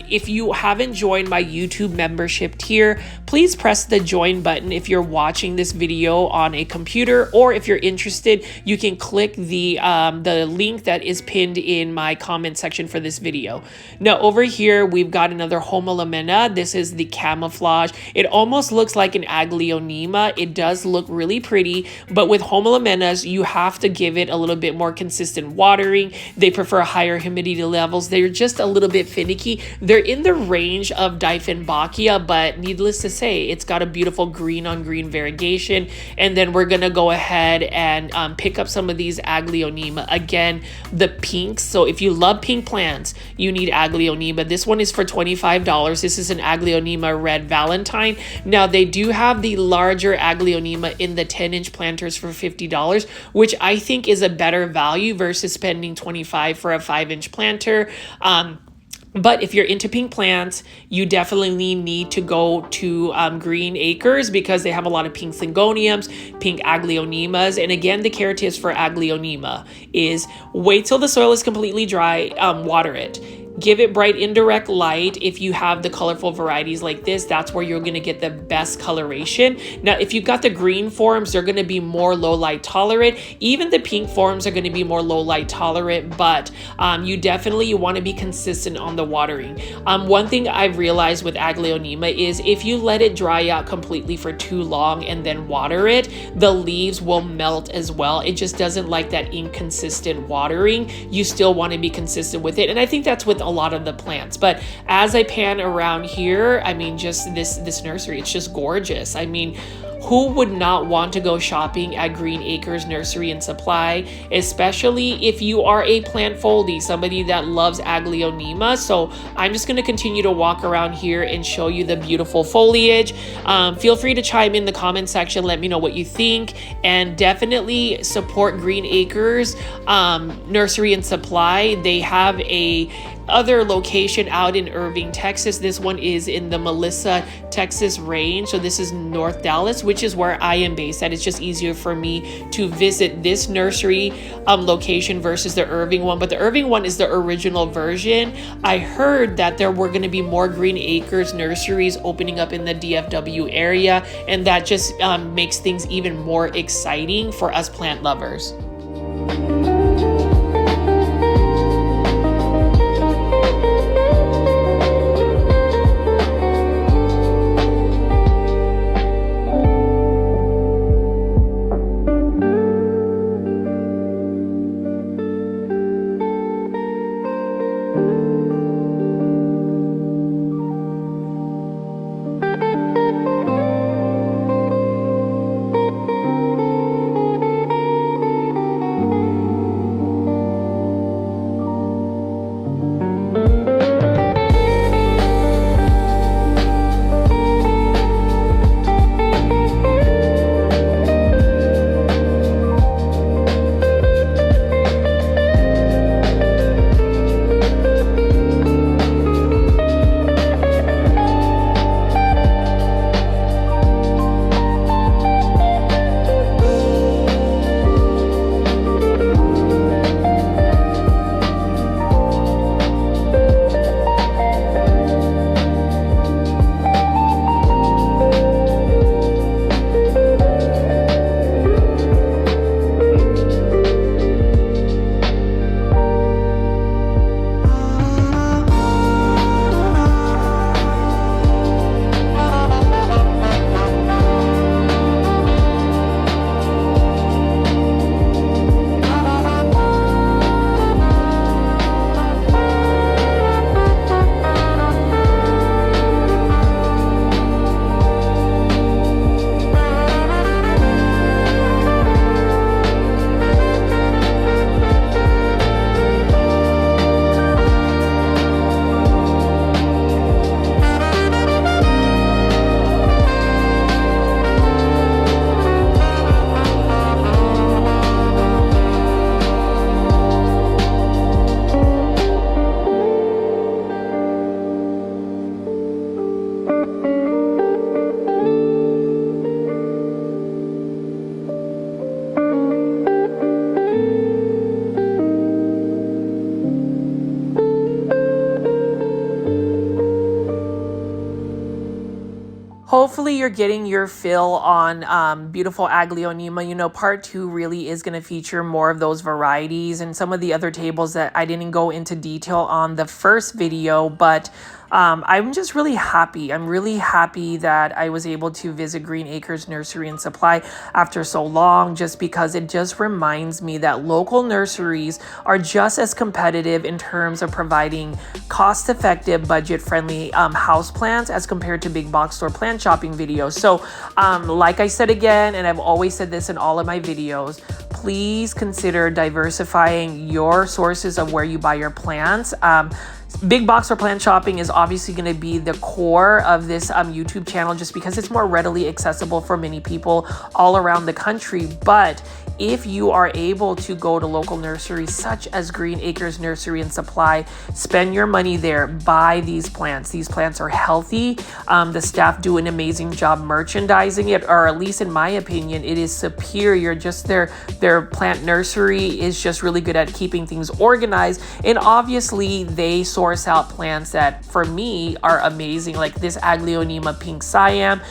If you haven't joined my YouTube membership tier, please press the join button if you're watching this video on a computer, or if you're interested, you can click the link that is pinned in my comment section for this video. Now over here, we've got another Hoya. This is the camouflage. It almost looks like an Aglaonema. It does look really pretty, but with Hoya, you have to give it a little bit more consistent watering. They prefer higher humidity levels. They're just a little bit finicky. They're in the range of Dieffenbachia, but needless to say, it's got a beautiful green on green variegation. And then we're gonna go ahead and pick up some of these Aglaonema. Again, the pinks. So if you love pink plants, you need Aglaonema. This one is for $25. This is an Aglaonema Red Valentine. Now they do have the larger Aglaonema in the 10-inch planters for $50, which I think is a better value versus spending $25 for a 5-inch planter. But if you're into pink plants, you definitely need to go to Green Acres, because they have a lot of pink Singoniums, pink Aglaonemas. And again, the care tips for Aglaonema is wait till the soil is completely dry, water it. Give it bright indirect light. If you have the colorful varieties like this, that's where you're gonna get the best coloration. Now, if you've got the green forms, they're gonna be more low light tolerant. Even the pink forms are gonna be more low light tolerant, but you wanna be consistent on the watering. One thing I've realized with Aglaonema is if you let it dry out completely for too long and then water it, the leaves will melt as well. It just doesn't like that inconsistent watering. You still wanna be consistent with it. And I think that's with a lot of the plants. But as I pan around here, I mean, just this nursery, it's just gorgeous. I mean, who would not want to go shopping at Green Acres Nursery and Supply, especially if you are a plant foldie, somebody that loves Aglaonema? So I'm just going to continue to walk around here and show you the beautiful foliage. Feel free to chime in the comment section. Let me know what you think, and definitely support Green Acres Nursery and Supply. They have a other location out in Irving, Texas. This one is in the Melissa, Texas range. So this is North Dallas, which is where I am based at. It's just easier for me to visit this nursery location versus the Irving one. But the Irving one is the original version. I heard that there were going to be more Green Acres nurseries opening up in the DFW area, and that just makes things even more exciting for us plant lovers. Hopefully you're getting your fill on beautiful Aglaonema. You know, part 2 really is going to feature more of those varieties and some of the other tables that I didn't go into detail on the first video, but I'm just really happy. I'm really happy that I was able to visit Green Acres Nursery and Supply after so long, just because it just reminds me that local nurseries are just as competitive in terms of providing cost-effective, budget-friendly houseplants as compared to big box store plant shopping videos. So like I said again, and I've always said this in all of my videos, please consider diversifying your sources of where you buy your plants. Big box or plant shopping is obviously going to be the core of this YouTube channel, just because it's more readily accessible for many people all around the country. But if you are able to go to local nurseries such as Green Acres Nursery and Supply, spend your money there, buy these plants. These plants are healthy. The staff do an amazing job merchandising it, or at least in my opinion, it is superior. Just their plant nursery is just really good at keeping things organized. And obviously they source out plants that for me are amazing, like this Aglaonema Pink Siam.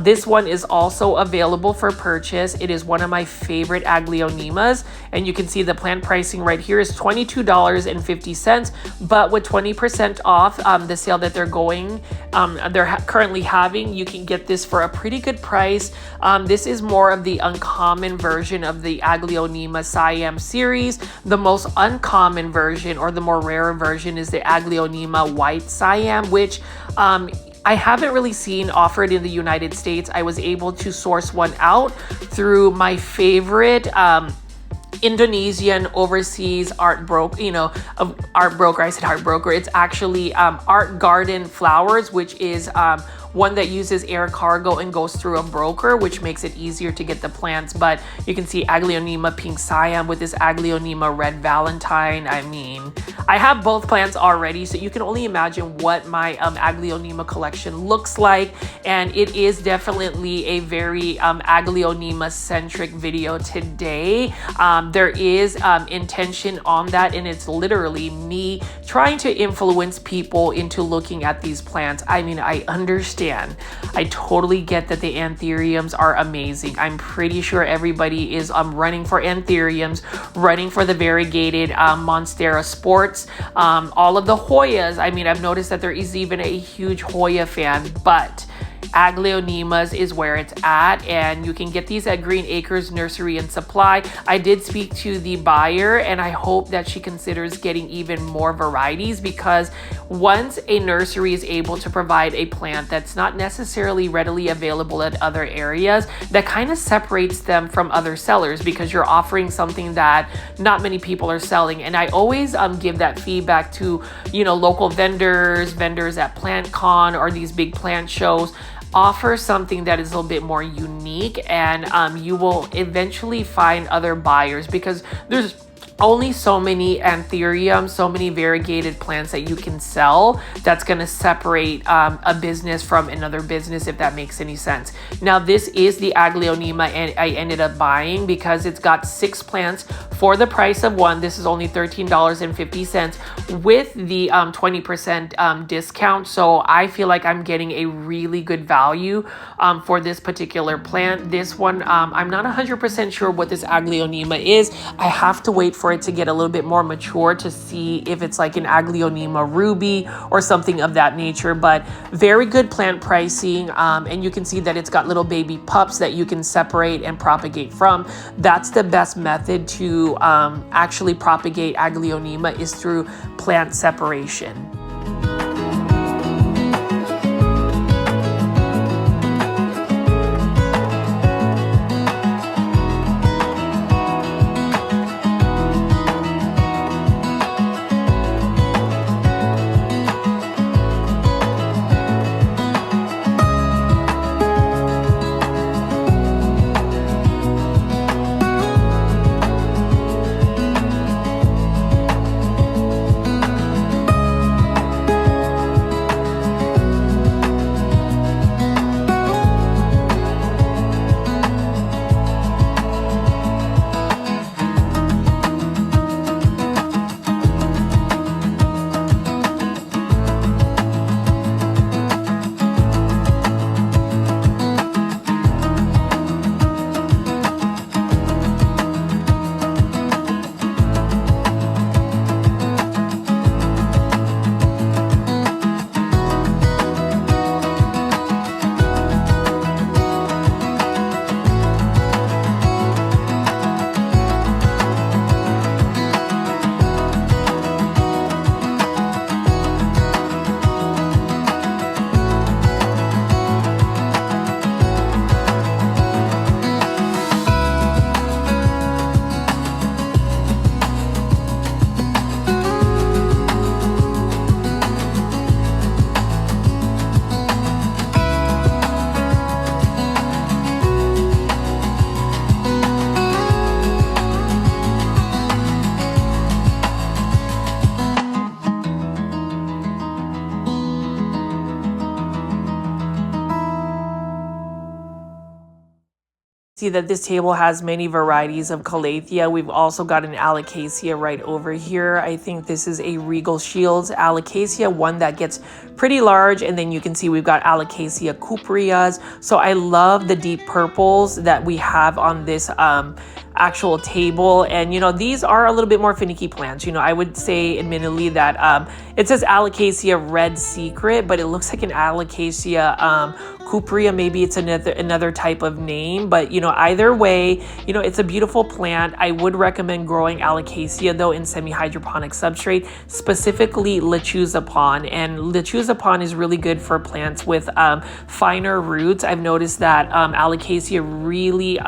This one is also available for purchase. It is one of my favorite Aglaonemas, and you can see the plant pricing right here is $22.50, but with 20% off the sale that they're currently having, you can get this for a pretty good price. This is more of the uncommon version of the Aglaonema Siam series. The most uncommon version, or the more rare version, is the Aglaonema White Siam, which I haven't really seen offered in the United States. I was able to source one out through my favorite Indonesian overseas art broker. I said art broker. It's actually Art Garden Flowers, which is one that uses air cargo and goes through a broker, which makes it easier to get the plants. But you can see Aglaonema Pink Siam with this Aglaonema Red Valentine. I mean, I have both plants already, so you can only imagine what my Aglaonema collection looks like. And it is definitely a very Aglaonema centric video today. There is intention on that, and it's literally me trying to influence people into looking at these plants. I mean, I understand. I totally get that the Anthuriums are amazing. I'm pretty sure everybody is running for Anthuriums, running for the variegated Monstera Sports, all of the Hoyas. I mean, I've noticed that there is even a huge Hoya fan, but Aglaonemas is where it's at, and you can get these at Green Acres Nursery and Supply. I did speak to the buyer, and I hope that she considers getting even more varieties, because once a nursery is able to provide a plant that's not necessarily readily available at other areas, that kind of separates them from other sellers, because you're offering something that not many people are selling. And I always give that feedback to, local vendors at PlantCon or these big plant shows. Offer something that is a little bit more unique, and you will eventually find other buyers, because there's only so many Anthuriums, so many variegated plants that you can sell that's going to separate a business from another business, if that makes any sense. Now, this is the Aglaonema, and I ended up buying because it's got 6 plants for the price of one. This is only $13.50 with the 20% discount. So I feel like I'm getting a really good value for this particular plant. This one, I'm not 100% sure what this Aglaonema is. I have to wait for it to get a little bit more mature to see if it's like an Aglaonema Ruby or something of that nature. But very good plant pricing, and you can see that it's got little baby pups that you can separate and propagate from. That's the best method to actually propagate Aglaonema, is through plant separation. See that this table has many varieties of Calathea. We've also got an Alocasia right over here. I think this is a Regal Shields Alocasia, one that gets pretty large. And then you can see we've got Alocasia cupreas. So I love the deep purples that we have on this actual table. And you know, these are a little bit more finicky plants. You know, I would say admittedly that it says Alocasia Red Secret, but it looks like an Alocasia cuprea. Maybe it's another type of name, but you know, either way, you know, it's a beautiful plant. I would recommend growing Alocasia though in semi-hydroponic substrate, specifically Lechuzapon. And Lechuzapon is really good for plants with finer roots. I've noticed that Alocasia really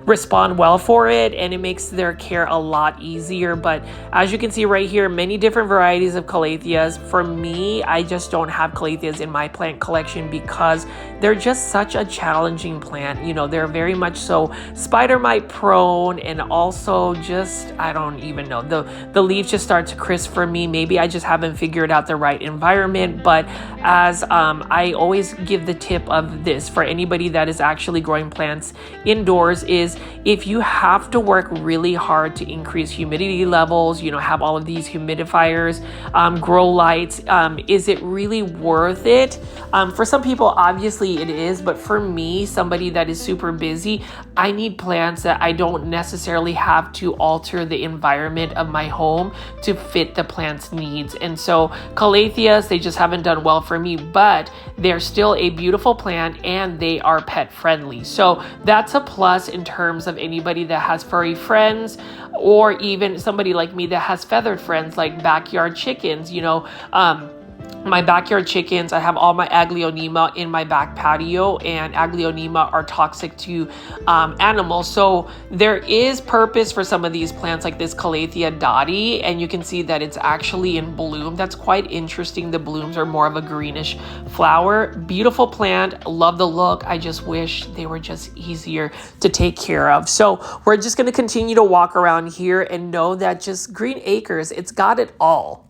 respond well for it, and it makes their care a lot easier. But as you can see right here, many different varieties of Calatheas. For me, I just don't have Calatheas in my plant collection because they're just such a challenging plant. You know, they're very much so spider mite prone, and also just, I don't even know, the leaves just start to crisp for me. Maybe I just haven't figured out the right environment. But as I always give the tip of this for anybody that is actually growing plants indoors is, if you have to work really hard to increase humidity levels, you know, have all of these humidifiers, grow lights, is it really worth it? For some people, obviously it is, but for me, somebody that is super busy, I need plants that I don't necessarily have to alter the environment of my home to fit the plant's needs. And so Calatheas, they just haven't done well for me, but they're still a beautiful plant and they are pet friendly. So that's a plus in terms of anybody that has furry friends, or even somebody like me that has feathered friends like backyard chickens. You know, my backyard chickens, I have all my Aglaonema in my back patio, and Aglaonema are toxic to animals. So there is purpose for some of these plants like this Calathea dotty, and you can see that it's actually in bloom. That's quite interesting. The blooms are more of a greenish flower. Beautiful plant. Love the look. I just wish they were just easier to take care of. So we're just going to continue to walk around here and know that just Green Acres, it's got it all.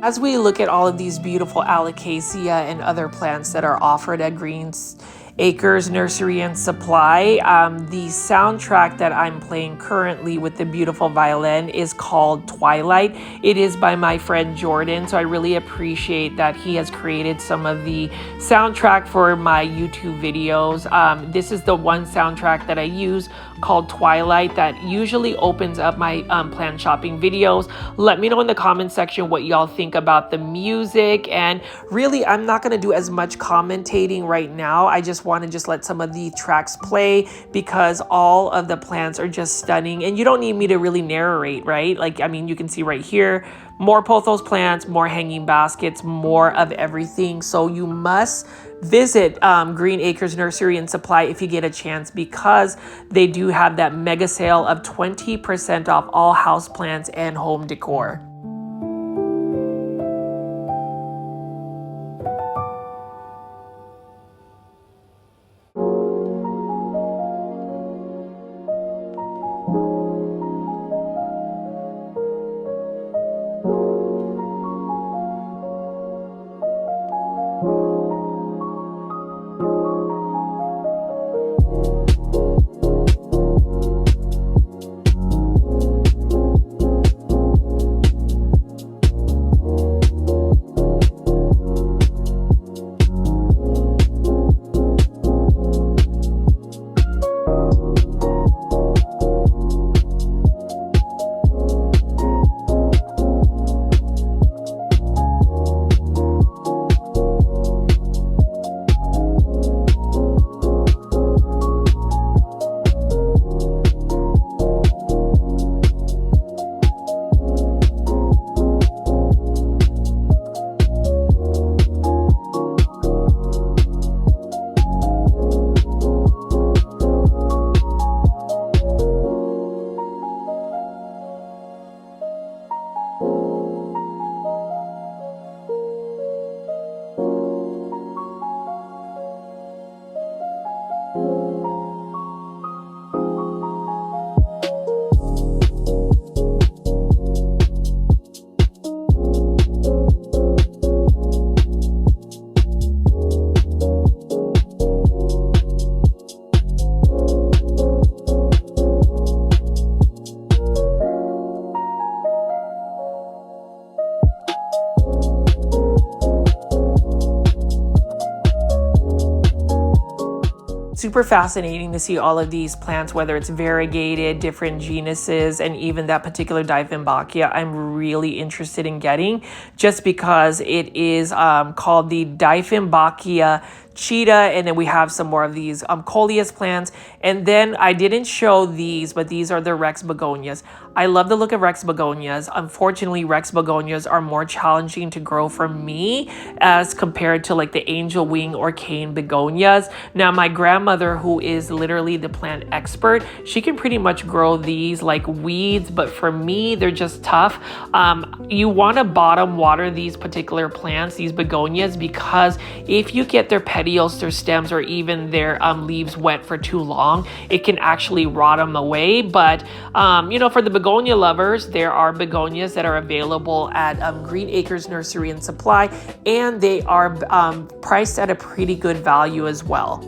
As we look at all of these beautiful Alocasia and other plants that are offered at Green Acres Nursery and Supply, the soundtrack that I'm playing currently with the beautiful violin is called Twilight. It is by my friend Jordan, so I really appreciate that he has created some of the soundtrack for my YouTube videos. This is the one soundtrack that I use called Twilight that usually opens up my plant shopping videos. Let me know in the comment section what y'all think about the music, and really I'm not going to do as much commentating right now. I just want to let some of the tracks play because all of the plants are just stunning, and you don't need me to really narrate, right? Like, I mean, you can see right here, more pothos plants, more hanging baskets, more of everything. So you must visit Green Acres Nursery and Supply if you get a chance, because they do have that mega sale of 20% off all houseplants and home decor. super fascinating to see all of these plants, whether it's variegated, different genuses, and even that particular Dieffenbachia I'm really interested in getting, just because it is called the Dieffenbachia cheetah. And then we have some more of these coleus plants. And then I didn't show these, but these are the Rex begonias. I love the look of Rex begonias. Unfortunately, Rex begonias are more challenging to grow for me as compared to like the angel wing or cane begonias. Now, my grandmother, who is literally the plant expert, she can pretty much grow these like weeds, but for me, they're just tough. You want to bottom water these particular plants, these begonias, because if you get their petioles, their stems, or even their leaves wet for too long, it can actually rot them away. But you know, for the begonia lovers, there are begonias that are available at Green Acres Nursery and Supply, and they are priced at a pretty good value as well.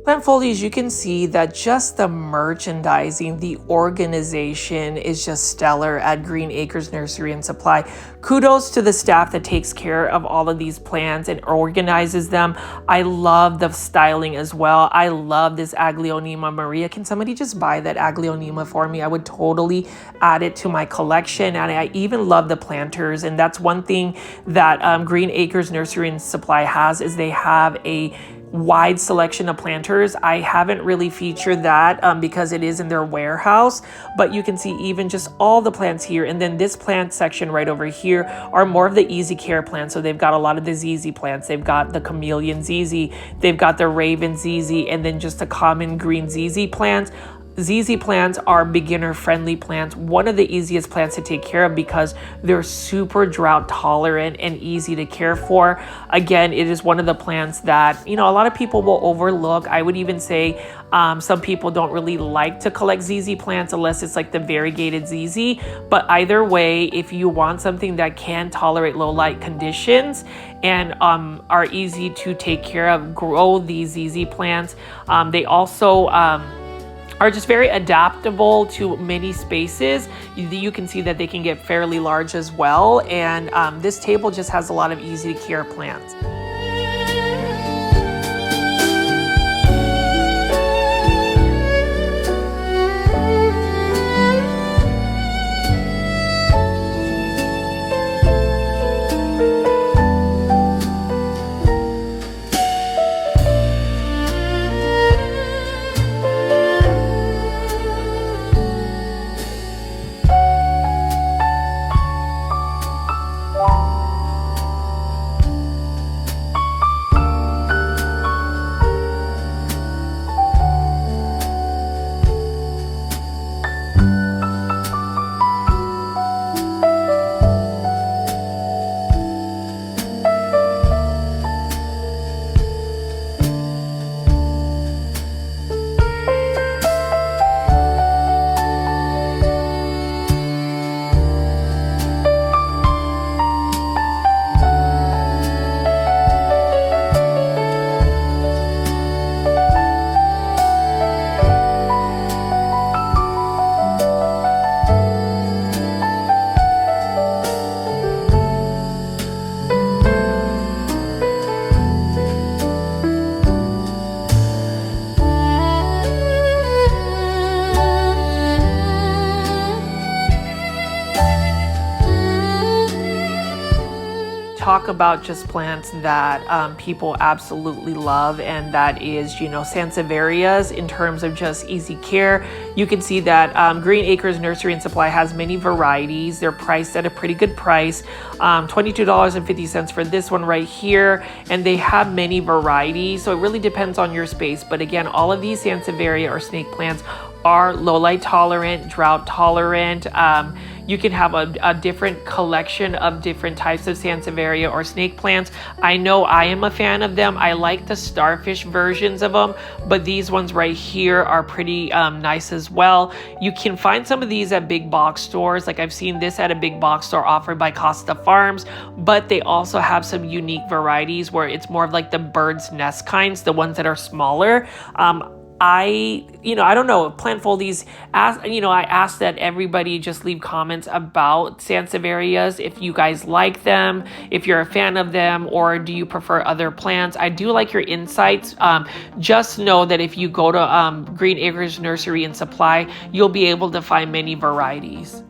Plant foliage, you can see that just the merchandising, the organization is just stellar at Green Acres Nursery and Supply. Kudos to the staff that takes care of all of these plants and organizes them. I love the styling as well. I love this Aglaonema Maria. Can somebody just buy that Aglaonema for me? I would totally add it to my collection. And I even love the planters. And that's one thing that Green Acres Nursery and Supply has, is they have a wide selection of planters. I haven't really featured that because it is in their warehouse, but you can see even just all the plants here. And then this plant section right over here are more of the easy care plants. So they've got a lot of the ZZ plants. They've got the chameleon ZZ, they've got the raven ZZ, and then just the common green ZZ plants. ZZ plants are beginner friendly plants, one of the easiest plants to take care of because they're super drought tolerant and easy to care for. Again, it is one of the plants that, you know, a lot of people will overlook. I would even say some people don't really like to collect ZZ plants unless it's like the variegated ZZ. But either way, if you want something that can tolerate low light conditions and are easy to take care of, grow these ZZ plants. They also are just very adaptable to many spaces. You can see that they can get fairly large as well. And this table just has a lot of easy to care plants. Talk about just plants that people absolutely love, and that is, you know, Sansevierias in terms of just easy care. You can see that Green Acres Nursery and Supply has many varieties. They're priced at a pretty good price, $22.50 for this one right here, and they have many varieties, so it really depends on your space. But again, all of these Sansevieria or snake plants are low light tolerant, drought tolerant. You can have a different collection of different types of Sansevieria or snake plants. I know I am a fan of them. I like the starfish versions of them, but these ones right here are pretty nice as well. You can find some of these at big box stores. Like I've seen this at a big box store offered by Costa Farms, but they also have some unique varieties where it's more of like the bird's nest kinds, the ones that are smaller. I don't know, Plant Foldies, I asked that everybody just leave comments about Sansevierias, if you guys like them, if you're a fan of them, or do you prefer other plants. I do like your insights. Just know that if you go to Green Acres Nursery and Supply, you'll be able to find many varieties.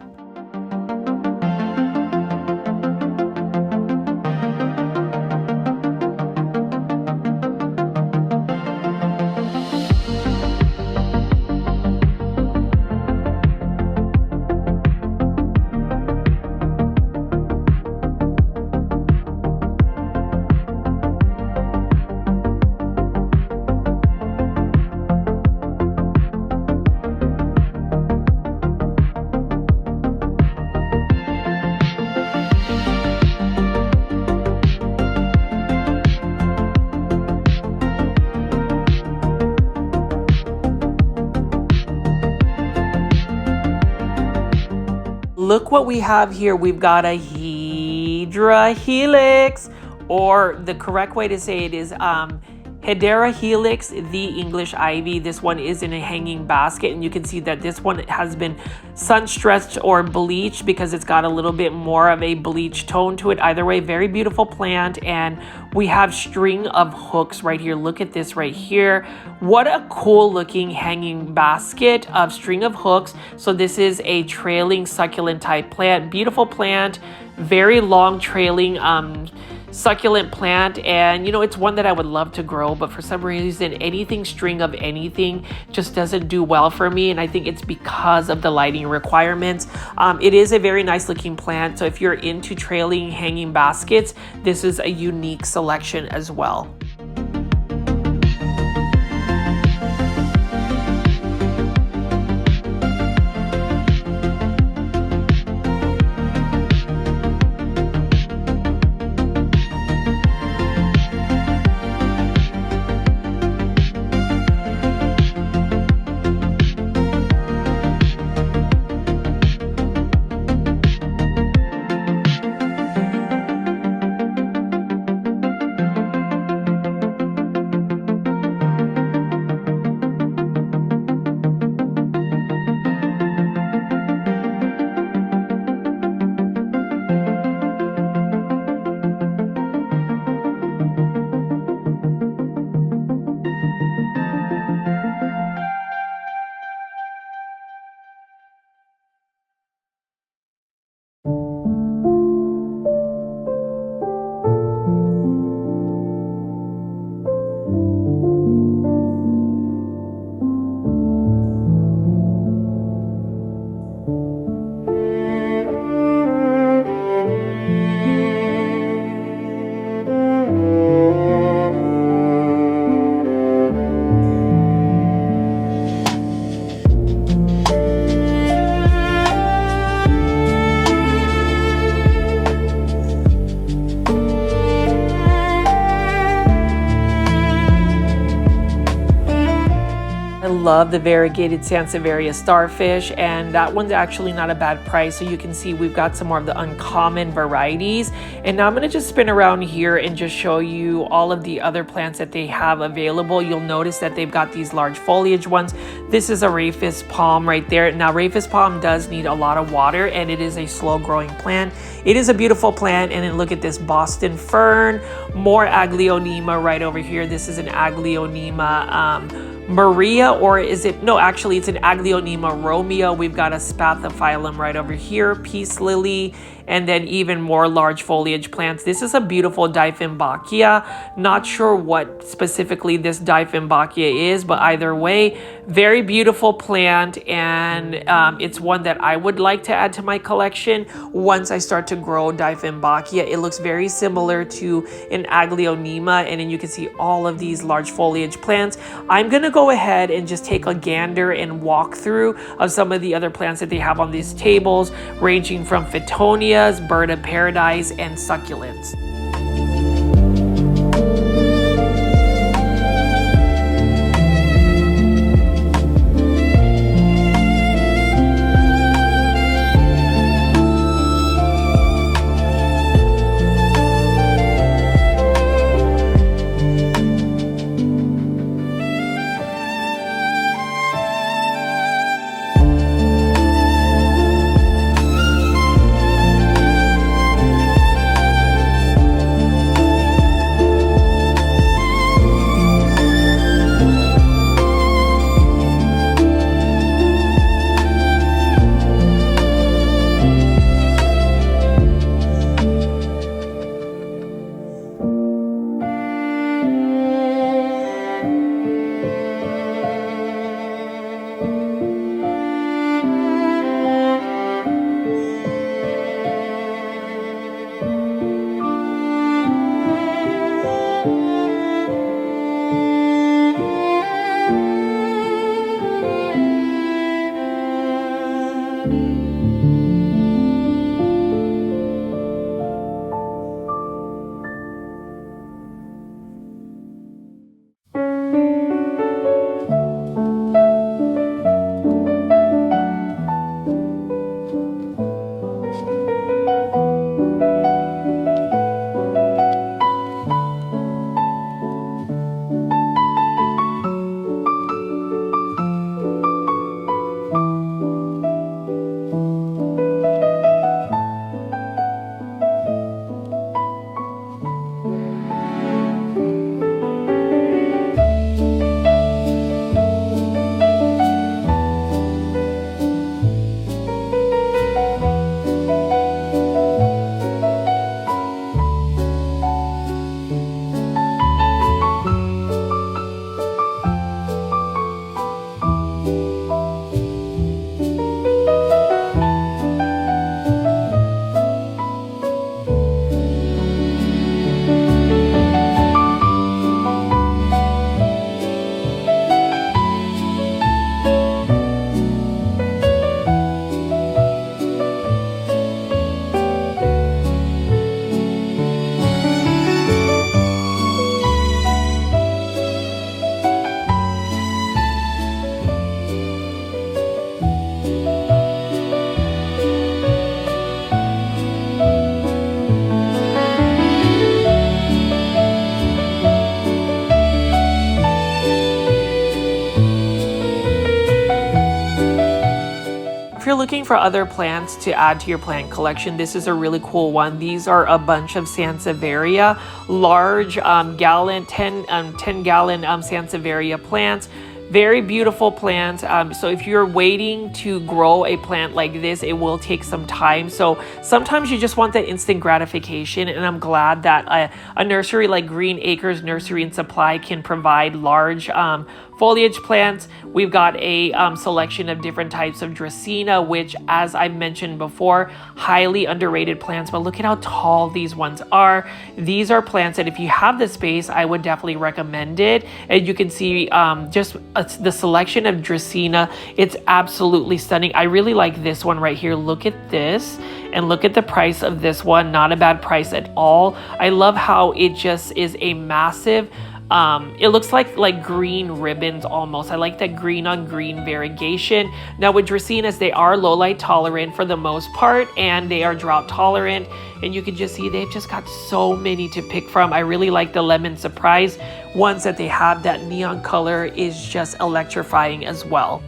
Look what we have here. We've got a Hedera helix, or the correct way to say it is Hedera helix, the English ivy. This one is in a hanging basket, and you can see that this one has been sun stretched or bleached because it's got a little bit more of a bleach tone to it. Either way, very beautiful plant. And we have string of hooks right here. Look at this right here. What a cool looking hanging basket of string of hooks. So this is a trailing succulent type plant. Beautiful plant, very long trailing succulent plant, and it's one that I would love to grow, but for some reason anything string of anything just doesn't do well for me, and I think it's because of the lighting requirements. It is a very nice looking plant, so if you're into trailing hanging baskets, this is a unique selection as well. love the variegated Sansevieria starfish, and that one's actually not a bad price. So you can see we've got some more of the uncommon varieties. And now I'm going to just spin around here and just show you all of the other plants that they have available. You'll notice that they've got these large foliage ones. This is a Rhapis palm right there. Now Rhapis palm does need a lot of water, and it is a slow growing plant. It is a beautiful plant. And then look at this Boston fern, more Aglaonema right over here. This is an Aglaonema Maria, or is it, no, actually it's an Aglaonema Romeo. We've got a Spathiphyllum right over here, peace lily, and then even more large foliage plants. This is a beautiful Dieffenbachia. Not sure what specifically this Dieffenbachia is, but either way, very beautiful plant, and it's one that I would like to add to my collection once I start to grow Dieffenbachia. It looks very similar to an Aglaonema, and then you can see all of these large foliage plants. I'm gonna go ahead and just take a gander and walk through of some of the other plants that they have on these tables, ranging from Fitonias, bird of paradise, and succulents. If you're looking for other plants to add to your plant collection, this is a really cool one. These are a bunch of Sansevieria, large 10 gallon Sansevieria plants. Very beautiful plants. So if you're waiting to grow a plant like this, it will take some time. So sometimes you just want that instant gratification, and I'm glad that a nursery like Green Acres Nursery and Supply can provide large foliage plants. We've got a selection of different types of Dracaena, which, as I've mentioned before, highly underrated plants, but look at how tall these ones are. These are plants that if you have the space, I would definitely recommend it. And you can see the selection of Dracaena. It's absolutely stunning. I really like this one right here. Look at this. And look at the price of this one. Not a bad price at all. I love how it just is a massive It looks like green ribbons almost. I like that green on green variegation. Now with Dracaenas, they are low light tolerant for the most part, and they are drought tolerant. And you can just see they've just got so many to pick from. I really like the lemon surprise ones that they have. That neon color is just electrifying as well.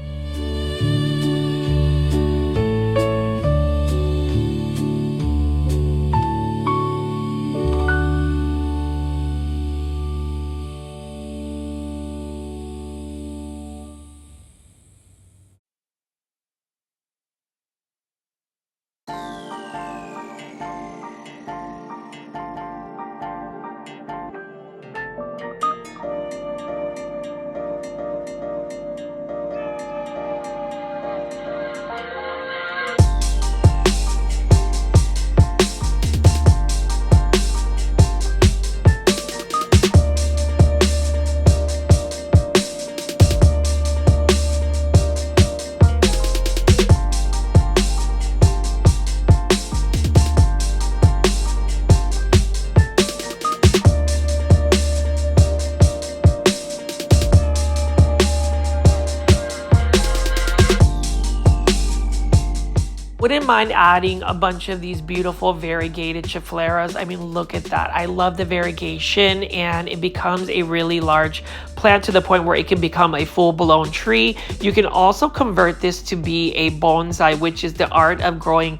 Wouldn't mind adding a bunch of these beautiful variegated Chifleras. I mean, look at that. I love the variegation, and it becomes a really large plant to the point where it can become a full-blown tree. You can also convert this to be a bonsai, which is the art of growing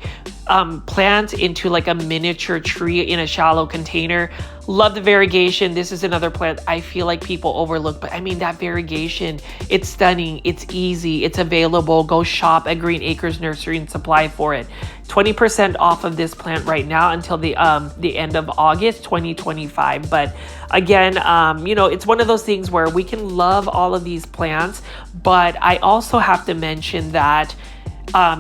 plant into like a miniature tree in a shallow container. Love the variegation. This is another plant I feel like people overlook, but I mean, that variegation, it's stunning, it's easy, it's available. Go shop at Green Acres Nursery and supply for it. 20% off of this plant right now until the end of August 2025. But again, you know, it's one of those things where we can love all of these plants, but I also have to mention that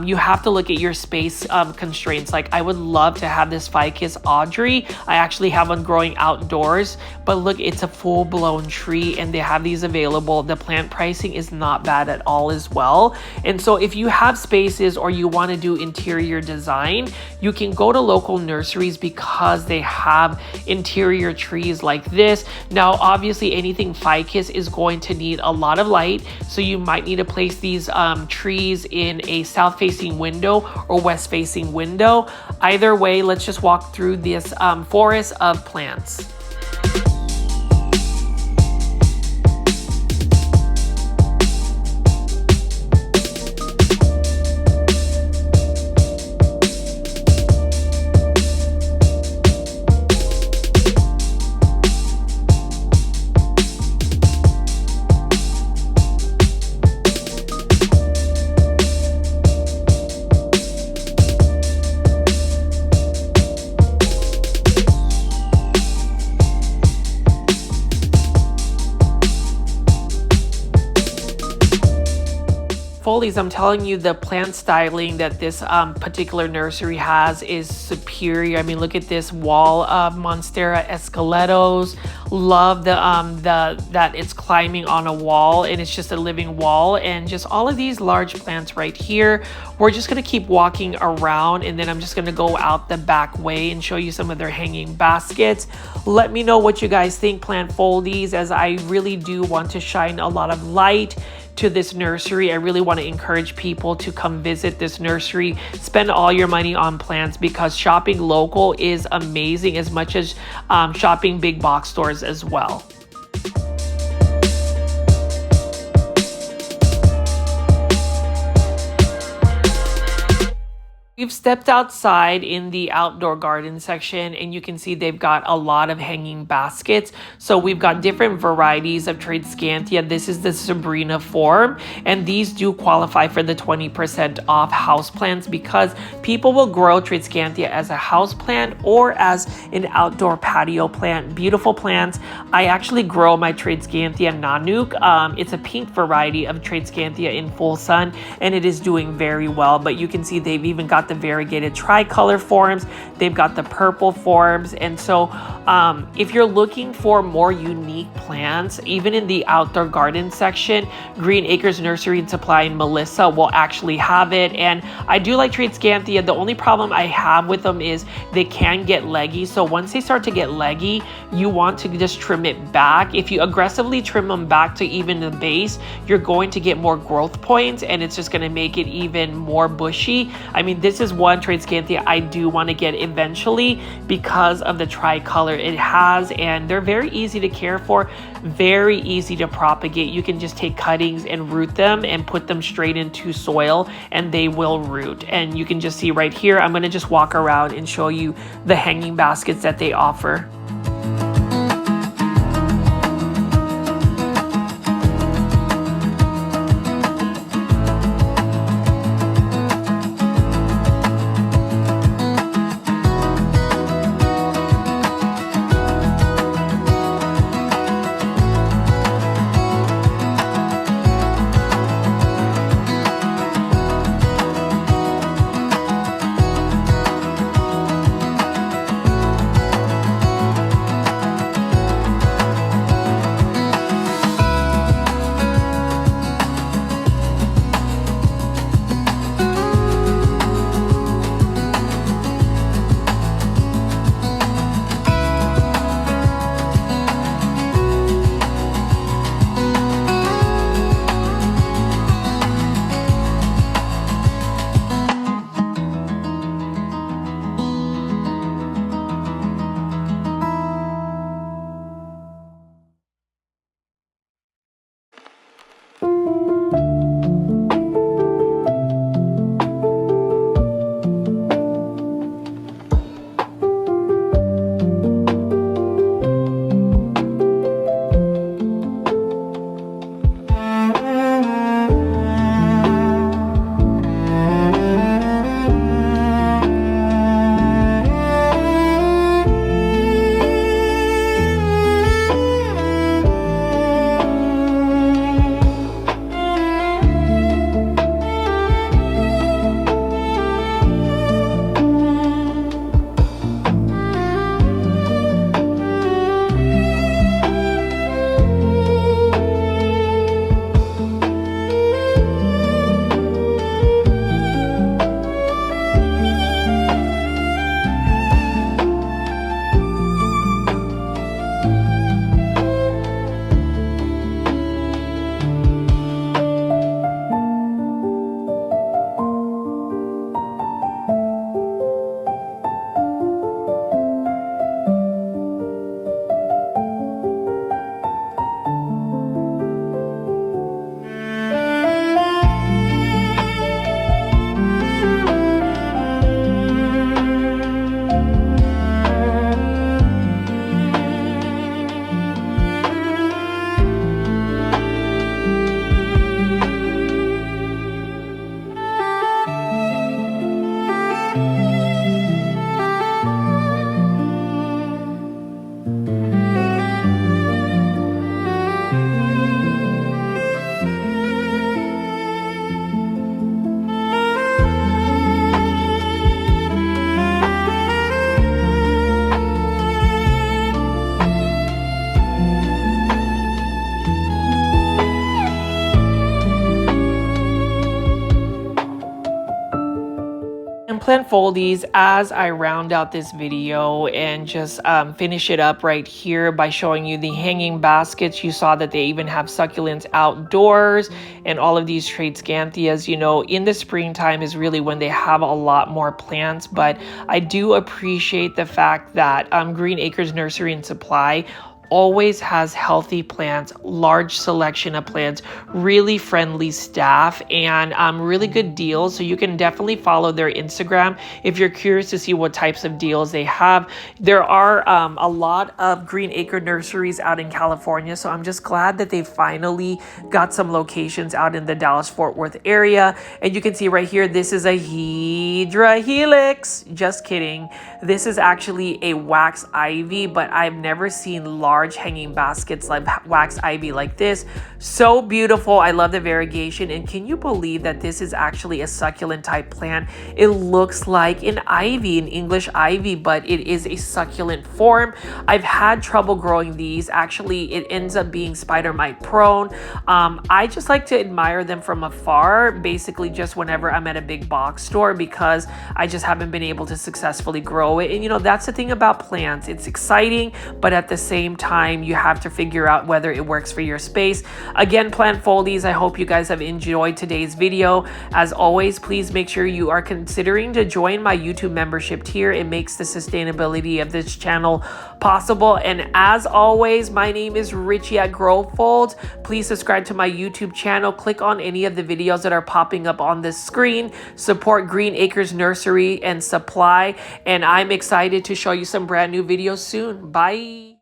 you have to look at your space constraints. Like, I would love to have this Ficus Audrey. I actually have one growing outdoors, but look, it's a full-blown tree and they have these available. The plant pricing is not bad at all as well. And so if you have spaces or you want to do interior design, you can go to local nurseries because they have interior trees like this. Now, obviously anything Ficus is going to need a lot of light, so you might need to place these trees in a south-facing window or west-facing window. Either way, let's just walk through this forest of plants. Folies, I'm telling you, the plant styling that this particular nursery has is superior. I mean, look at this wall of Monstera esqueletos. Love that it's climbing on a wall and it's just a living wall, and just all of these large plants right here. We're just gonna keep walking around, and then I'm just gonna go out the back way and show you some of their hanging baskets. Let me know what you guys think, plant foldies, as I really do want to shine a lot of light to this nursery. I really want to encourage people to come visit this nursery, spend all your money on plants, because shopping local is amazing as much as shopping big box stores as well. We've stepped outside in the outdoor garden section, and you can see they've got a lot of hanging baskets. So we've got different varieties of Tradescantia. This is the Sabrina form, and these do qualify for the 20% off houseplants, because people will grow Tradescantia as a houseplant or as an outdoor patio plant. Beautiful plants. I actually grow my Tradescantia Nanook. It's a pink variety of Tradescantia in full sun, and it is doing very well. But you can see they've even got the the variegated tricolor forms, they've got the purple forms. And so if you're looking for more unique plants, even in the outdoor garden section, Green Acres Nursery and Supply and Melissa will actually have it. And I do like Dracaena. The only problem I have with them is they can get leggy. So once they start to get leggy, you want to just trim it back. If you aggressively trim them back to even the base, you're going to get more growth points, and it's just going to make it even more bushy. I mean, this is one Dracaena I do want to get eventually because of the tricolor it has, and they're very easy to care for, very easy to propagate. You can just take cuttings and root them and put them straight into soil and they will root. And you can just see right here, I'm going to just walk around and show you the hanging baskets that they offer. Plant foldies as I round out this video and just finish it up right here by showing you the hanging baskets. You saw that they even have succulents outdoors and all of these Dracaenas. You know, in the springtime is really when they have a lot more plants, but I do appreciate the fact that Green Acres Nursery and Supply always has healthy plants, large selection of plants, really friendly staff, and really good deals. So you can definitely follow their Instagram if you're curious to see what types of deals they have. There are a lot of Green Acre nurseries out in California, so I'm just glad that they finally got some locations out in the Dallas-Fort Worth area. And you can see right here, this is a Hydra Helix. Just kidding. This is actually a wax ivy, but I've never seen large large hanging baskets like wax ivy like this. So beautiful. I love the variegation. And can you believe that this is actually a succulent type plant? It looks like an ivy, an English ivy, but it is a succulent form. I've had trouble growing these. Actually, it ends up being spider mite prone. I just like to admire them from afar, basically just whenever I'm at a big box store, because I just haven't been able to successfully grow it. And you know, that's the thing about plants. It's exciting, but at the same time, you have to figure out whether it works for your space. Again, plant foldies, I hope you guys have enjoyed today's video. As always, please make sure you are considering to join my YouTube membership tier. It makes the sustainability of this channel possible. And as always, my name is Richie at Growfold. Please subscribe to my YouTube channel. Click on any of the videos that are popping up on this screen. Support Green Acres Nursery and Supply. And I'm excited to show you some brand new videos soon. Bye.